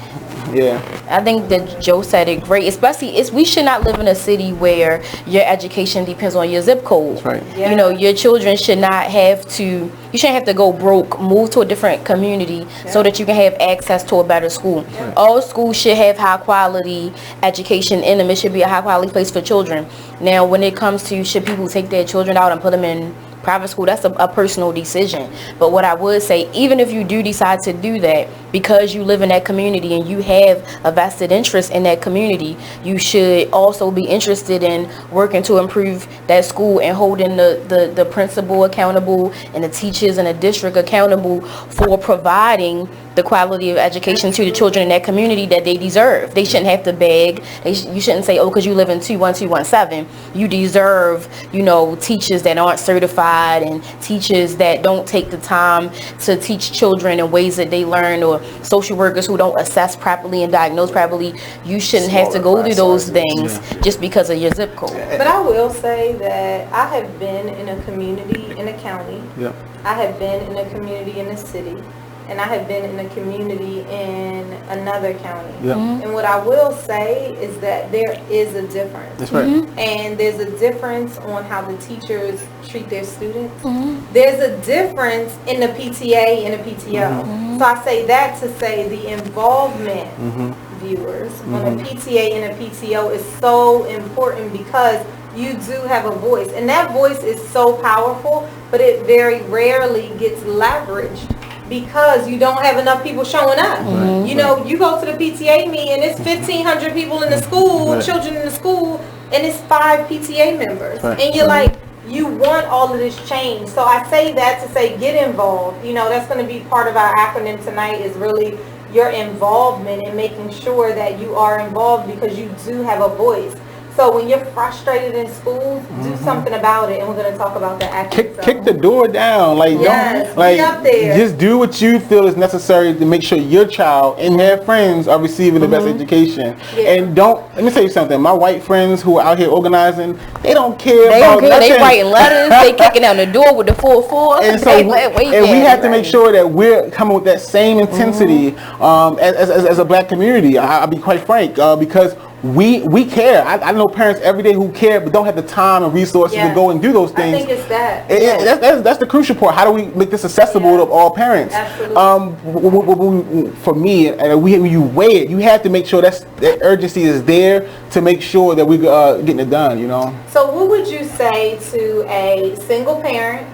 Yeah. I think that Joe said it great. Especially, we should not live in a city where your education depends on your zip code. That's right. Yeah. You know, your children should not have to. You shouldn't have to go broke, move to a different community so that you can have access to a better school. Yeah. All schools should have high quality education in them. It should be a high quality place for children. Now, when it comes to should people take their children out and put them in private school, that's a personal decision. But what I would say, even if you do decide to do that, because you live in that community and you have a vested interest in that community, you should also be interested in working to improve that school and holding the principal accountable and the teachers and the district accountable for providing the quality of education to the children in that community that they deserve. They shouldn't have to beg. You shouldn't say, oh, because you live in 21217, you deserve, teachers that aren't certified and teachers that don't take the time to teach children in ways that they learn, or social workers who don't assess properly and diagnose properly. You shouldn't have to go through those things just because of your zip code. But I will say that I have been in a community in a county. Yeah. I have been in a community in a city. And I have been in a community in another county. Yep. And what I will say is that there is a difference. That's right. And there's a difference on how the teachers treat their students. There's a difference in the PTA and the PTO. So I say that to say the involvement, viewers, on a PTA and a PTO is so important, because you do have a voice. And that voice is so powerful, but it very rarely gets leveraged, because you don't have enough people showing up. You go to the PTA meeting and it's 1,500 people in the school, children in the school, and it's 5 PTA members. And you're like, you want all of this change. So I say that to say, get involved. That's going to be part of our acronym tonight, is really your involvement and making sure that you are involved, because you do have a voice. So when you're frustrated in school, do something about it, and we're going to talk about that. Kick the door down. Yes, be up there. Just do what you feel is necessary to make sure your child and their friends are receiving the best education. And let me tell you something. My white friends who are out here organizing, they don't care about nothing. They writing letters. They kicking down the door with the 4-4. And so we have to make sure that we're coming with that same intensity as a black community. I'll be quite frank, because we care. I know parents every day who care but don't have the time and resources to go and do those things. I think it's that. That's the crucial part. How do we make this accessible to all parents? Absolutely. For me, when you weigh it, you have to make sure that urgency is there to make sure that we're getting it done. So what would you say to a single parent,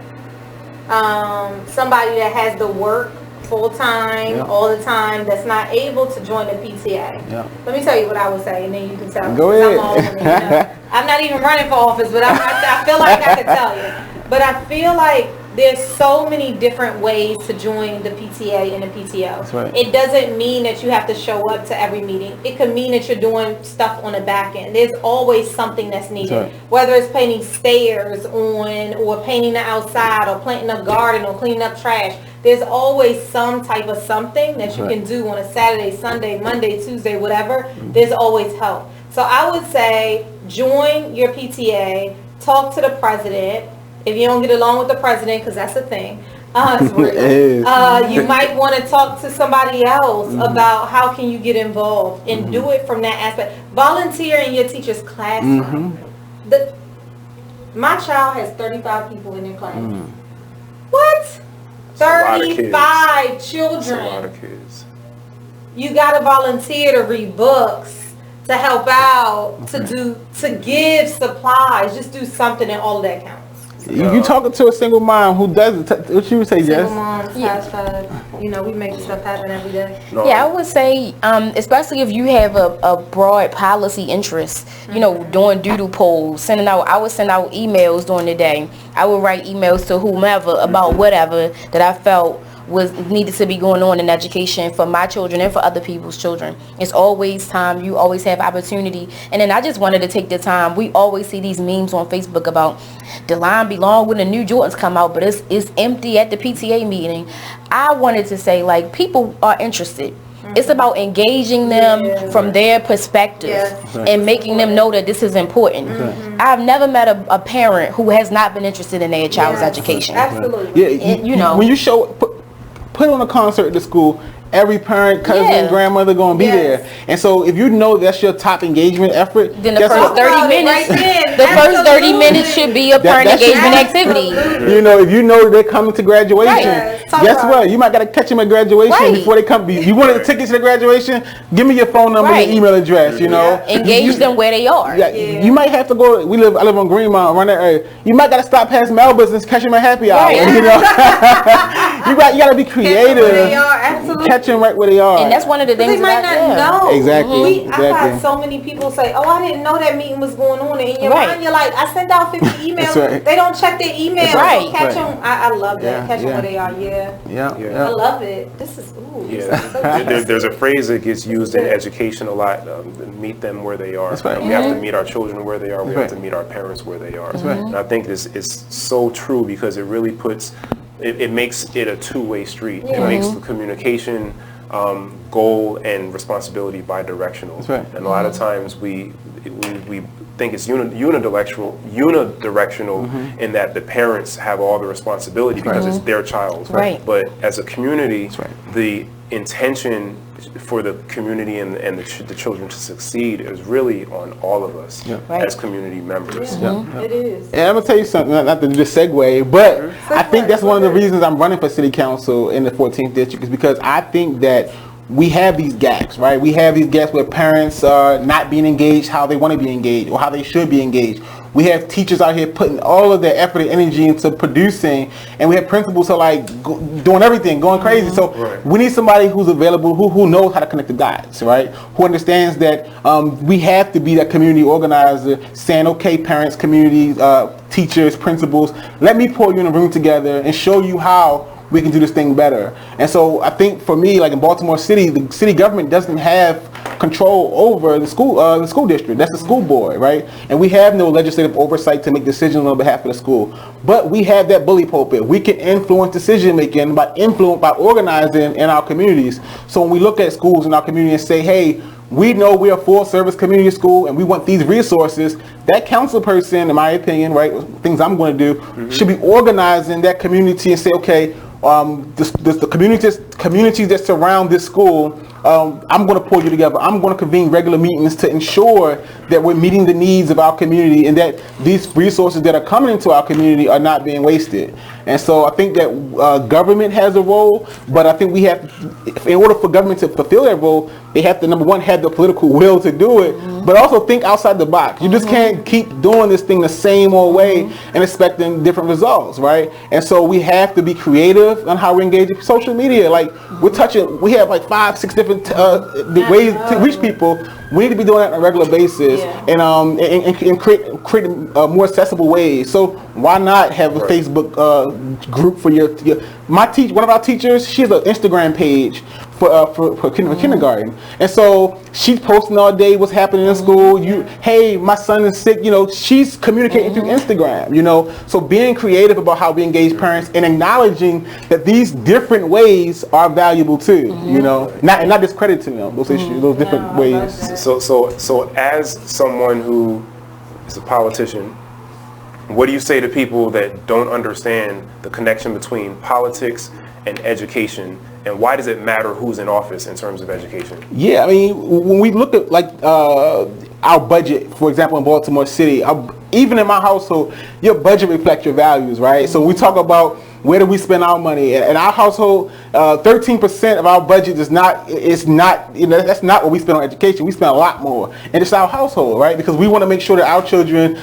somebody that has to work full-time, all the time, that's not able to join the PTA? Let me tell you what I would say, and then you can tell me. Go ahead. I'm not even running for office, but I feel like I could tell you. But I feel like there's so many different ways to join the PTA and the PTO. That's right. It doesn't mean that you have to show up to every meeting. It could mean that you're doing stuff on the back end. There's always something that's needed. That's right. Whether it's painting stairs or painting the outside, or planting a garden, or cleaning up trash. There's always some type of something that you can do on a Saturday, Sunday, Monday, Tuesday, whatever. There's always help. So I would say join your PTA, talk to the president. If you don't get along with the president, because that's a thing, you might want to talk to somebody else about how can you get involved, and do it from that aspect. Volunteer in your teacher's classroom. My child has 35 people in their class. What? 35 children. That's a lot of kids. You got to volunteer to read books, to help out, to give supplies. Just do something, and all of that counts. You talking to a single mom who does it. What you would say, Jess? Single moms, fast. We make stuff happen every day. Yeah, I would say, especially if you have a broad policy interest, doing doodle polls, I would send out emails during the day. I would write emails to whomever about whatever that I felt was needed to be going on in education for my children and for other people's children. It's always time. You always have opportunity. And then I just wanted to take the time. We always see these memes on Facebook about the line belong when the new Jordans come out, but it's empty at the PTA meeting. I wanted to say, people are interested. It's about engaging them from their perspective and making them know that this is important. I've never met a parent who has not been interested in their child's education. Absolutely. Yeah, when you put on a concert at the school, every parent, cousin, grandmother going to be there. And so if you know that's your top engagement effort, then the first 30 minutes, first 30 minutes should be a parent engagement activity. If you know they're coming to graduation, Guess what? You might got to catch them at graduation before they come. You wanted the tickets to the graduation? Give me your phone number and email address. You know, engage them where they are. You might have to go. I live on Greenmount, run that area. You might got to stop past Melba's and catch them at happy hour. You know, you got to be creative. Catch them right where they are. And that's one of the things they might not know. Exactly. I've had so many people say, "Oh, I didn't know that meeting was going on." And in your mind, you're like, "I sent out 50 emails. They don't check their email. So catch them." I love that. Catch them where they are. I love it. This is There's a phrase that gets used in education a lot. Meet them where they are. That's right. We have to meet our children where they are. We have to meet our parents where they are. That's right. And I think this is so true because it really puts. It makes it a two-way street. It makes the communication goal and responsibility bi-directional. That's right. And a lot of times we think it's unidirectional in that the parents have all the responsibility because it's their child. Right. But as a community, the intention for the community and the children to succeed is really on all of us as community members. It is. And I'm gonna tell you something, not to just segue, but I think that's one of the reasons I'm running for city council in the 14th district is because I think that we have these gaps, right? We have these gaps where parents are not being engaged how they want to be engaged or how they should be engaged. We have teachers out here putting all of their effort and energy into producing, and we have principals who are like doing everything, going crazy. So we need somebody who's available, who knows how to connect the dots, right? Who understands that we have to be that community organizer, saying, okay, parents, community, teachers, principals, let me pull you in a room together and show you how we can do this thing better. And so I think for me, like in Baltimore City, the city government doesn't have control over the school district. That's the school board, right? And we have no legislative oversight to make decisions on behalf of the school. But we have that bully pulpit. We can influence decision making by organizing in our communities. So when we look at schools in our community and say, hey, we know we're a full service community school and we want these resources, that council person, in my opinion, right, things I'm going to do, should be organizing that community and say, okay, the communities that surround this school, I'm going to pull you together. I'm going to convene regular meetings to ensure that we're meeting the needs of our community and that these resources that are coming into our community are not being wasted. And so I think that government has a role, but I think we have, in order for government to fulfill that role, they have to, number one, have the political will to do it, but also think outside the box. You just can't keep doing this thing the same old way and expecting different results, right? And so we have to be creative on how we engage in social media. Like we have like 5-6 different ways to reach people. We need to be doing that on a regular basis and create more accessible ways. So why not have a Facebook group for one of our teachers? She has an Instagram page for kindergarten, and so she's posting all day what's happening in school. Hey, my son is sick. She's communicating through Instagram. So being creative about how we engage parents and acknowledging that these different ways are valuable too. Not discrediting them, those issues, those different ways. So as someone who is a politician, what do you say to people that don't understand the connection between politics and education, and why does it matter who's in office in terms of education? Yeah, I mean, when we look at our budget, for example, in Baltimore City, even in my household, your budget reflects your values, right? So we talk about where do we spend our money? In our household, 13% of our budget that's not what we spend on education. We spend a lot more. And it's our household, right? Because we want to make sure that our children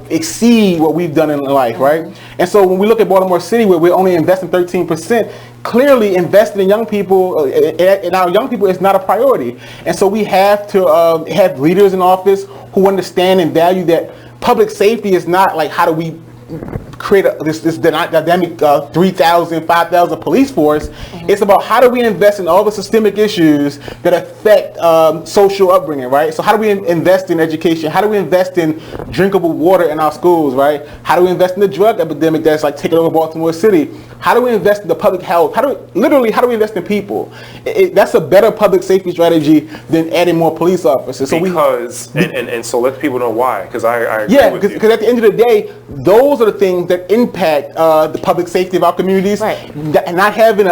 exceed what we've done in life, right? And so when we look at Baltimore City, where we're only investing 13%, clearly investing in young people, and our young people is not a priority. And so we have to have leaders in office who understand and value that public safety is not like how do we create this dynamic 3,000, 5,000 police force. It's about how do we invest in all the systemic issues that affect social upbringing, right? So how do we invest in education? How do we invest in drinkable water in our schools, right? How do we invest in the drug epidemic that's like taking over Baltimore City? How do we invest in the public health? How do we invest in people? That's a better public safety strategy than adding more police officers. So so let people know why, because I agree with you. Because at the end of the day, those are the things that impact the public safety of our communities. Right. And not having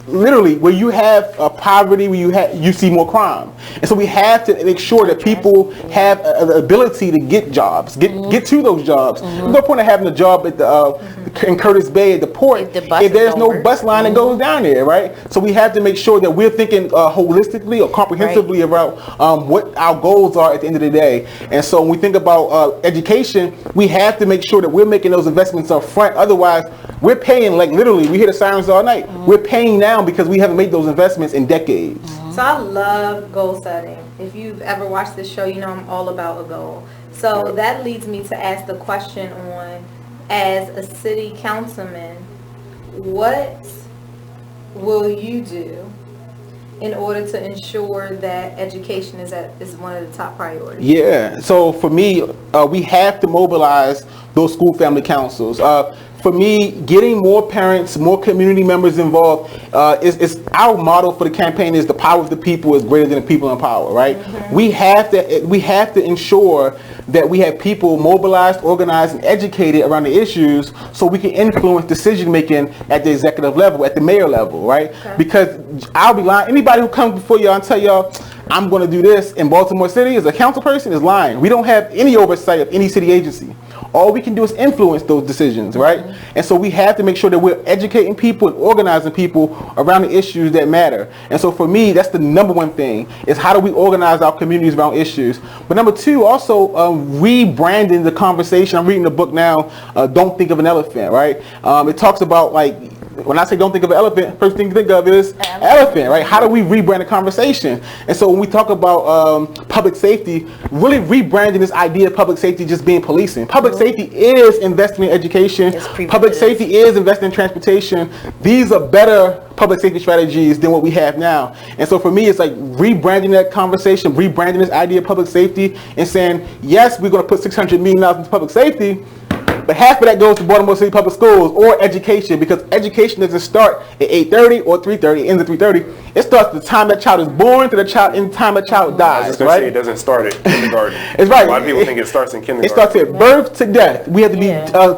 literally where you have poverty, where you see more crime. And so we have to make sure that people have the ability to get jobs, get to those jobs. There's no point of having a job at the in Curtis Bay at the port if there's no bus line that goes down there, right? So we have to make sure that we're thinking holistically or comprehensively about what our goals are at the end of the day. And so when we think about education, we have to make sure that we're making those investments up front. Otherwise, we're paying, like literally, we hear the sirens all night. We're paying now because we haven't made those investments in decades. So I love goal setting. If you've ever watched this show, you know I'm all about a goal. So that leads me to ask the question on, as a city councilman, what will you do in order to ensure that education is one of the top priorities? Yeah, so for me, we have to mobilize those school family councils. For me, getting more parents, more community members involved is our motto for the campaign. Is the power of the people is greater than the people in power, right? We have to ensure that we have people mobilized, organized, and educated around the issues so we can influence decision making at the executive level, at the mayor level, right? Because I'll be lying. Anybody who comes before y'all and tell y'all, I'm going to do this in Baltimore City as a council person is lying. We don't have any oversight of any city agency. All we can do is influence those decisions, right? And so we have to make sure that we're educating people and organizing people around the issues that matter. And so for me, that's the number one thing, is how do we organize our communities around issues. But number two, also rebranding the conversation. I'm reading the book now, Don't Think of an Elephant, right? It talks about, like, when I say don't think of an elephant, first thing you think of is elephant, right? How do we rebrand the conversation? And so when we talk about public safety, really rebranding this idea of public safety just being policing. Public safety is investing in education. Public safety is investing in transportation. These are better public safety strategies than what we have now. And so for me, it's like rebranding that conversation, rebranding this idea of public safety and saying, yes, we're going to put $600 million into public safety, but half of that goes to Baltimore City Public Schools or education, because education doesn't start at 8:30 or 3:30, ends at 3:30. It starts the time that child is born to the time that child dies, right? It doesn't start at kindergarten. It's right. A lot of people think it starts in kindergarten. It starts at birth to death. We have to be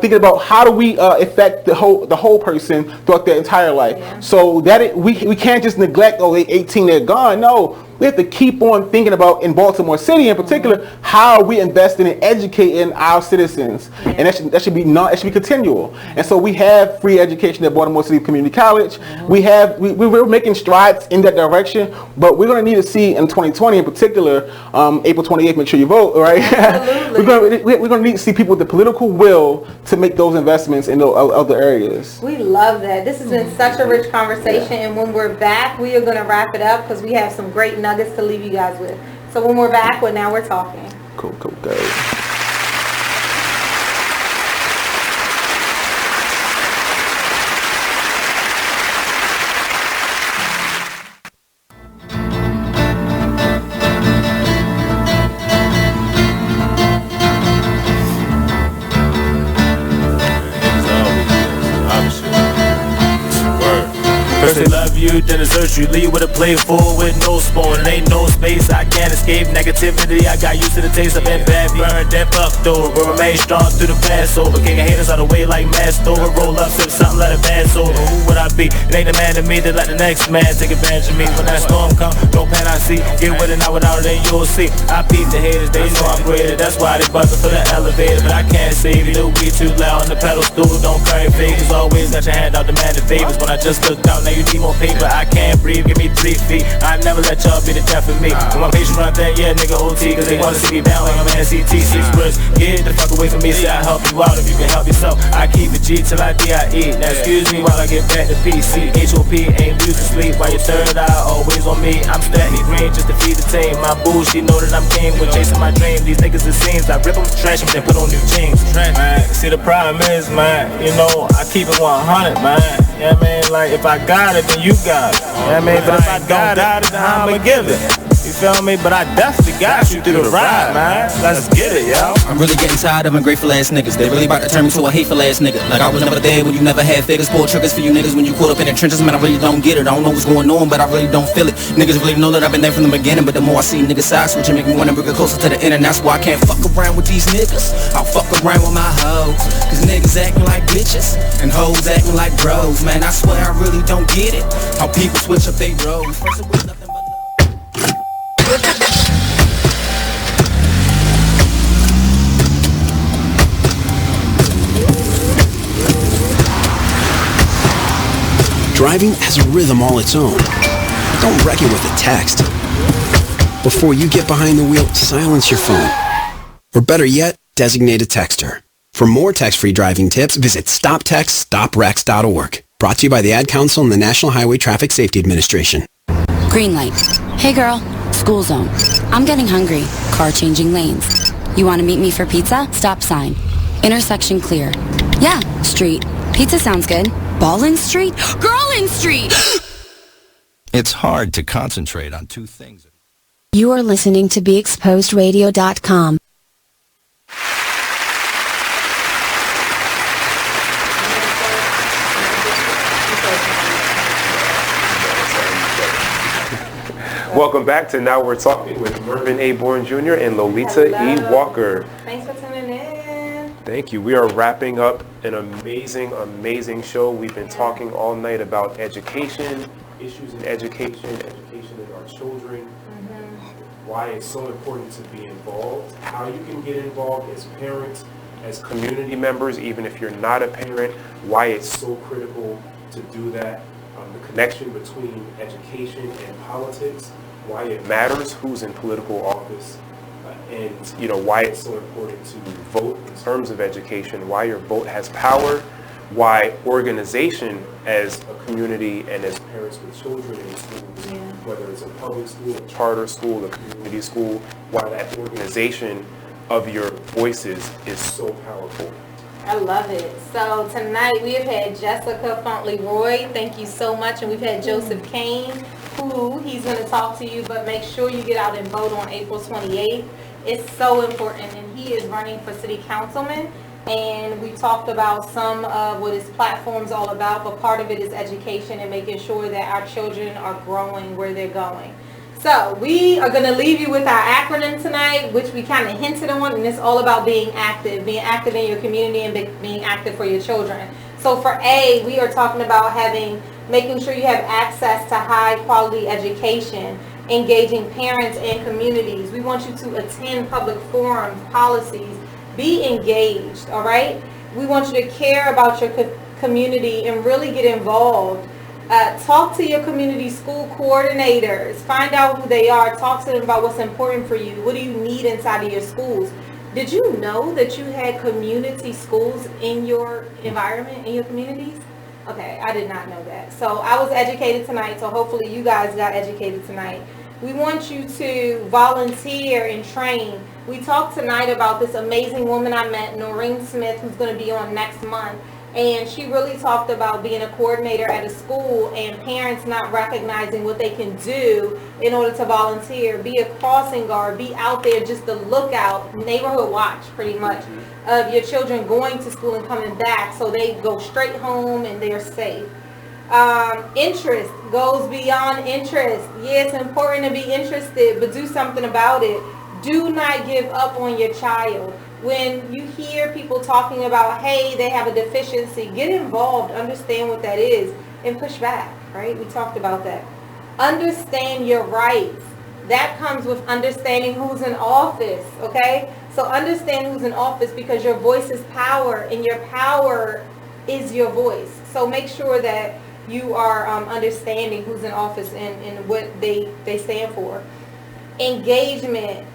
thinking about how do we affect the whole person throughout their entire life. So that we can't just neglect, oh, they're 18, they're gone. No. We have to keep on thinking about, in Baltimore City in particular, how we invest in educating our citizens, and that should be continual. And so we have free education at Baltimore City Community College. We're making strides in that direction, but we're going to need to see in 2020 in particular, April 28th, make sure you vote, right? Absolutely. we're going to need to see people with the political will to make those investments in those other areas. We love that. This has been such a rich conversation, and when we're back, we are going to wrap it up because we have some great nuggets to leave you guys with. So when we're back, now we're talking. Cool. First they love you, then desert you, leave with a plate full with no spoon. It ain't no space, I can't escape negativity. I got used to the taste of been bad, burned and fucked over. But remain strong through the Passover. Kicking haters out of the way like masked over. Roll up, sip something, let it pass over. Who would I be? It ain't the man to me that let the next man take advantage of me. When that storm come, don't pan I see. Get with it now, without it, then you'll see. I beat the haters, they know I'm greater. That's why they buzzing for the elevator. But I can't save you, the weed too loud on the pedal stool. Don't carry favors, always got your hand out demanding favors. When I just looked out, now you need more paper. I can't breathe, give me 3 feet. I never let y'all be the death of me. When my patience run that, yeah, nigga OT, cause they wanna see me down like I'm an NCT. 6 bricks, get the fuck away from me. Say I help you out if you can help yourself. I keep it G till I DIE. Now excuse me while I get back to PC. HOP ain't used to sleep while your third eye always on me. I'm steady green just to feed the team. My boo, she know that I'm king with chasing my dream. These niggas it seems I rip them, trash them, then put on new jeans. Man, see the problem is, man, you know, I keep it 100, man. Yeah, man, like if I got it, then you got it. Yeah, man, but if I got it, then I'ma give it. You feel me? But I definitely got you through the ride, man. Let's get it, yo. I'm really getting tired of ungrateful ass niggas. They really about to turn me to a hateful ass nigga. Like I was never there when you never had figures. Pull triggers for you niggas when you caught up in the trenches. Man, I really don't get it. I don't know what's going on, but I really don't feel it. Niggas really know that I've been there from the beginning, but the more I see niggas side switching, make me wanna bring it closer to the end, and that's why I can't fuck around with these niggas. I'll fuck around with my hoes, cause niggas acting like bitches and hoes acting like bros. Man, I swear I really don't get it. How people switch up they roles. First it was nothing but Driving has a rhythm all its own. Don't wreck it with a text. Before you get behind the wheel, silence your phone. Or better yet, designate a texter. For more text-free driving tips, visit stoptextstoprex.org. Brought to you by the Ad Council and the National Highway Traffic Safety Administration. Green light. Hey girl, school zone. I'm getting hungry. Car changing lanes. You want to meet me for pizza? Stop sign. Intersection clear. Yeah, street. Pizza sounds good. Ballin Street? Girlin Street! It's hard to concentrate on two things. You are listening to BeExposedRadio.com. Welcome back to Now We're Talking with Mervin A. Bourne Jr. and Lolita E. Walker. Thanks for tuning in. Thank you. We are wrapping up an amazing, amazing show. We've been talking all night about education, issues in education in our children, why it's so important to be involved, how you can get involved as parents, as community members, even if you're not a parent, why it's so critical to do that, the connection between education and politics, why it matters who's in political office, and why it's so important to vote in terms of education, why your vote has power, why organization as a community and as parents with children in schools, whether it's a public school, a charter school, a community school, why that organization of your voices is so powerful. I love it. So tonight we have had Jesica Fauntleroy. Thank you so much. And we've had Joseph Kane, who he's going to talk to you, but make sure you get out and vote on April 28th. It's so important. And he is running for city councilman. And we talked about some of what his platform's all about, but part of it is education and making sure that our children are growing where they're going. So we are going to leave you with our acronym tonight, which we kind of hinted on, and it's all about being active in your community and being active for your children. So for A, we are talking about making sure you have access to high quality education, engaging parents and communities. We want you to attend public forums, policies, be engaged, all right? We want you to care about your community and really get involved. Talk to your community school coordinators. Find out who they are. Talk to them about what's important for you. What do you need inside of your schools? Did you know that you had community schools in your environment, in your communities? Okay, I did not know that. So I was educated tonight, so hopefully you guys got educated tonight. We want you to volunteer and train. We talked tonight about this amazing woman I met, Noreen Smith, who's going to be on next month. And she really talked about being a coordinator at a school and parents not recognizing what they can do in order to volunteer. Be a crossing guard. Be out there just to look out, neighborhood watch pretty much, of your children going to school and coming back so they go straight home and they're safe. Interest goes beyond interest. Yeah, it's important to be interested, but do something about it. Do not give up on your child. When you hear people talking about, hey, they have a deficiency, get involved, understand what that is, and push back, right? We talked about that. Understand your rights. That comes with understanding who's in office, okay? So understand who's in office because your voice is power, and your power is your voice. So make sure that you are understanding who's in office and what they stand for. Engagement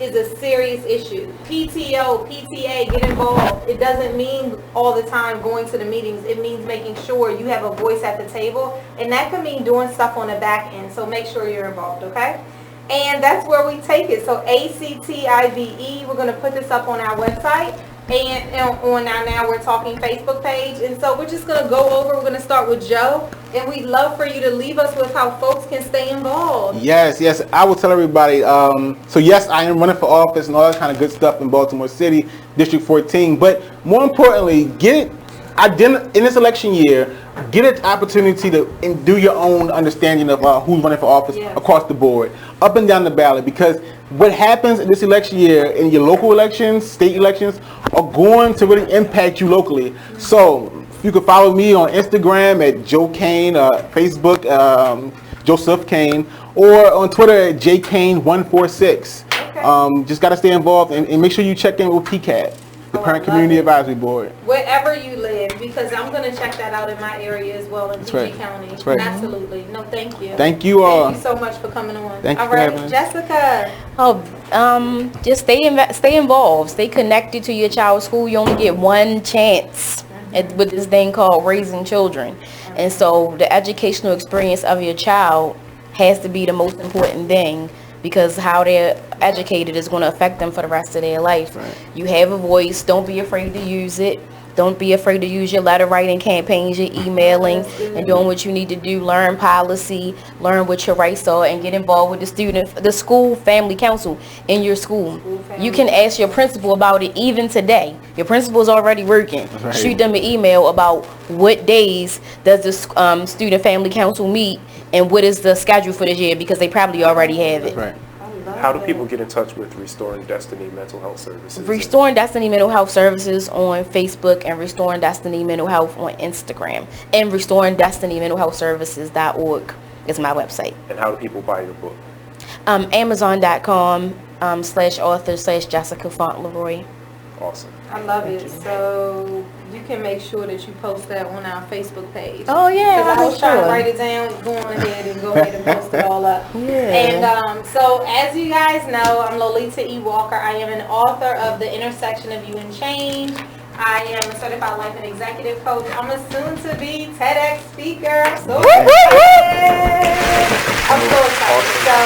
is a serious issue. PTO, PTA, get involved. It doesn't mean all the time going to the meetings. It means making sure you have a voice at the table, and that can mean doing stuff on the back end. So make sure you're involved, okay? And that's where we take it. So ACTIVE, we're going to put this up on our website and on our Now We're Talking Facebook page. And so we're just going to go over, we're going to start with Joe, and we'd love for you to leave us with how folks can stay involved. Yes, I will tell everybody. So yes, I am running for office and all that kind of good stuff in Baltimore City, District 14. But more importantly, in this election year, get an opportunity to do your own understanding of who's running for office across the board, up and down the ballot, because what happens in this election year in your local elections, state elections, are going to really impact you locally. So you can follow me on Instagram at Joe Kane, Facebook, Joseph Kane, or on Twitter at JKane146. Okay. Just got to stay involved and make sure you check in with PCAT. The Parent Community Advisory Board. Wherever you live, because I'm going to check that out in my area as well in PG County. That's right. Absolutely. No, thank you. Thank you all. Thank you so much for coming on. Thank you all for right, having us. Jessica. Just stay involved. Stay connected to your child's school. You only get one chance with this thing called raising children. And so the educational experience of your child has to be the most important thing, because how they're educated is going to affect them for the rest of their life. Right. You have a voice. Don't be afraid to use it. Don't be afraid to use your letter writing campaigns, your emailing, and doing what you need to do. Learn policy, learn what your rights are, and get involved with the school family council in your school. You can ask your principal about it even today. Your principal is already working. Right. Shoot them an email about what days does the student family council meet and what is the schedule for this year, because they probably already have it. Right. How do people get in touch with Restoring Destiny Mental Health Services? Restoring Destiny Mental Health Services on Facebook, and Restoring Destiny Mental Health on Instagram, and RestoringDestinyMentalHealthServices.org is my website. And how do people buy your book? Amazon.com/author/Jesica Fauntleroy. Awesome. I love it. So you can make sure that you post that on our Facebook page. Oh yeah, because I was trying to write it down. Go ahead and post it all up. Yeah. And so as you guys know, I'm Lolita E. Walker. I am an author of The Intersection of You and Change. I am a certified life and executive coach. I'm a soon-to-be TEDx speaker. I'm so excited. I'm so excited. So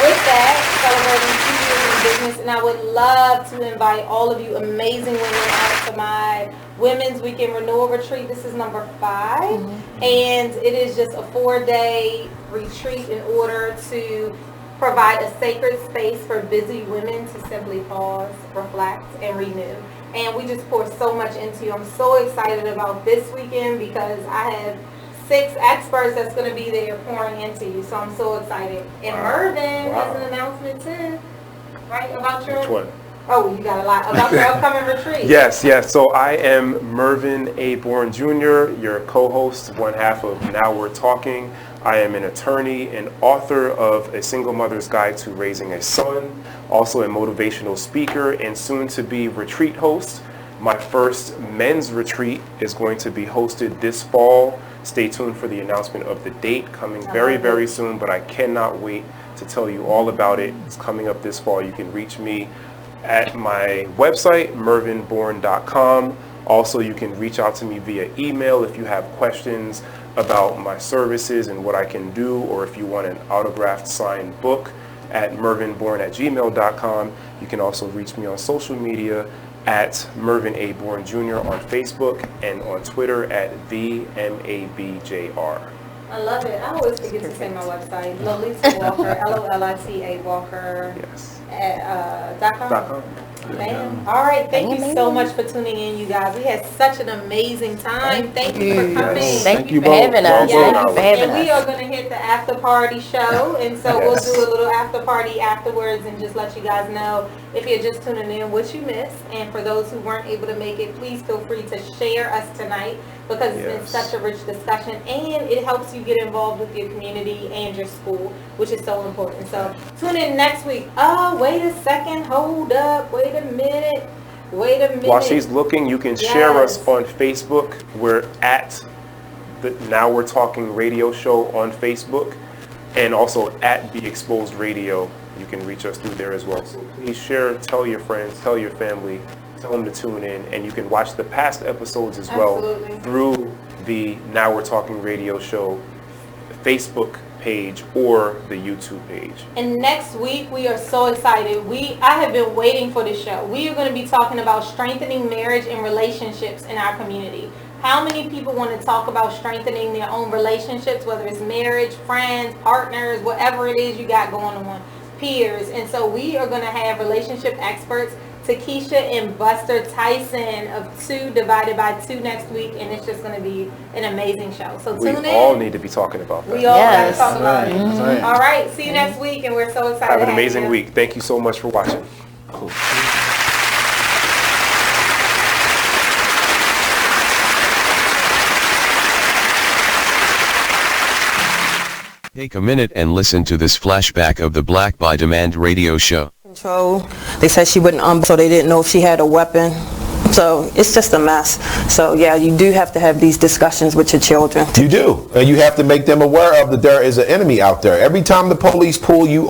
with that, celebrating 2 years in business, and I would love to invite all of you amazing women out to my Women's Weekend Renewal Retreat. This is number 5, and it is just a 4-day retreat in order to provide a sacred space for busy women to simply pause, reflect, and renew. And we just pour so much into you. I'm so excited about this weekend because I have 6 experts that's going to be there pouring into you. So I'm so excited. And Mervin has an announcement too, right? About your... Which one? Oh, you got a lot. About your upcoming retreat. Yes. So I am Mervin A. Bourne Jr., your co-host, one half of Now We're Talking. I am an attorney and author of A Single Mother's Guide to Raising a Son, also a motivational speaker and soon-to-be retreat host. My first men's retreat is going to be hosted this fall. Stay tuned for the announcement of the date coming very, very soon, but I cannot wait to tell you all about it. It's coming up this fall. You can reach me at my website, mervinbourne.com. Also, you can reach out to me via email if you have questions about my services and what I can do, or if you want an autographed signed book at mervinbourne@gmail.com. You can also reach me on social media at Mervin A. Bourne Jr. on Facebook and on Twitter at TheMABJR. I love it. I always forget to say my website. Lolita Walker, Lolita Walker. Yes. .com. Bam. All right. Thank you so much for tuning in, you guys. We had such an amazing time. Thank you for coming. Yes. Thank you for having us. And we are going to hit the after party show. And so we'll do a little after party afterwards and just let you guys know if you're just tuning in what you missed. And for those who weren't able to make it, please feel free to share us tonight, because it's been such a rich discussion, and it helps you get involved with your community and your school, which is so important. So tune in next week. Oh, wait a second. Hold up. Wait a minute. While she's looking, you can share us on Facebook. We're at the Now We're Talking radio show on Facebook, and also at Be Exposed Radio. You can reach us through there as well. So please share, tell your friends, tell your family, tell them to tune in, and you can watch the past episodes as well through the Now We're Talking radio show Facebook page or the YouTube page. And next week we are so excited. I have been waiting for this show. We are going to be talking about strengthening marriage and relationships in our community. How many people want to talk about strengthening their own relationships, whether it's marriage, friends, partners, whatever it is you got going on, peers. And so we are going to have relationship experts, Takesha and Buster Tyson of 2 Divided by 2 next week, and it's just going to be an amazing show. So tune in. We all need to be talking about that. We all got to talk about it. All right, see you next week, and we're so excited. Have an amazing week. Thank you so much for watching. Cool. Take a minute and listen to this flashback of the Black by Demand radio show. Control. They said she wouldn't so they didn't know if she had a weapon. So it's just a mess. So yeah, you do have to have these discussions with your children. You do. And you have to make them aware of that there is an enemy out there. Every time the police pull you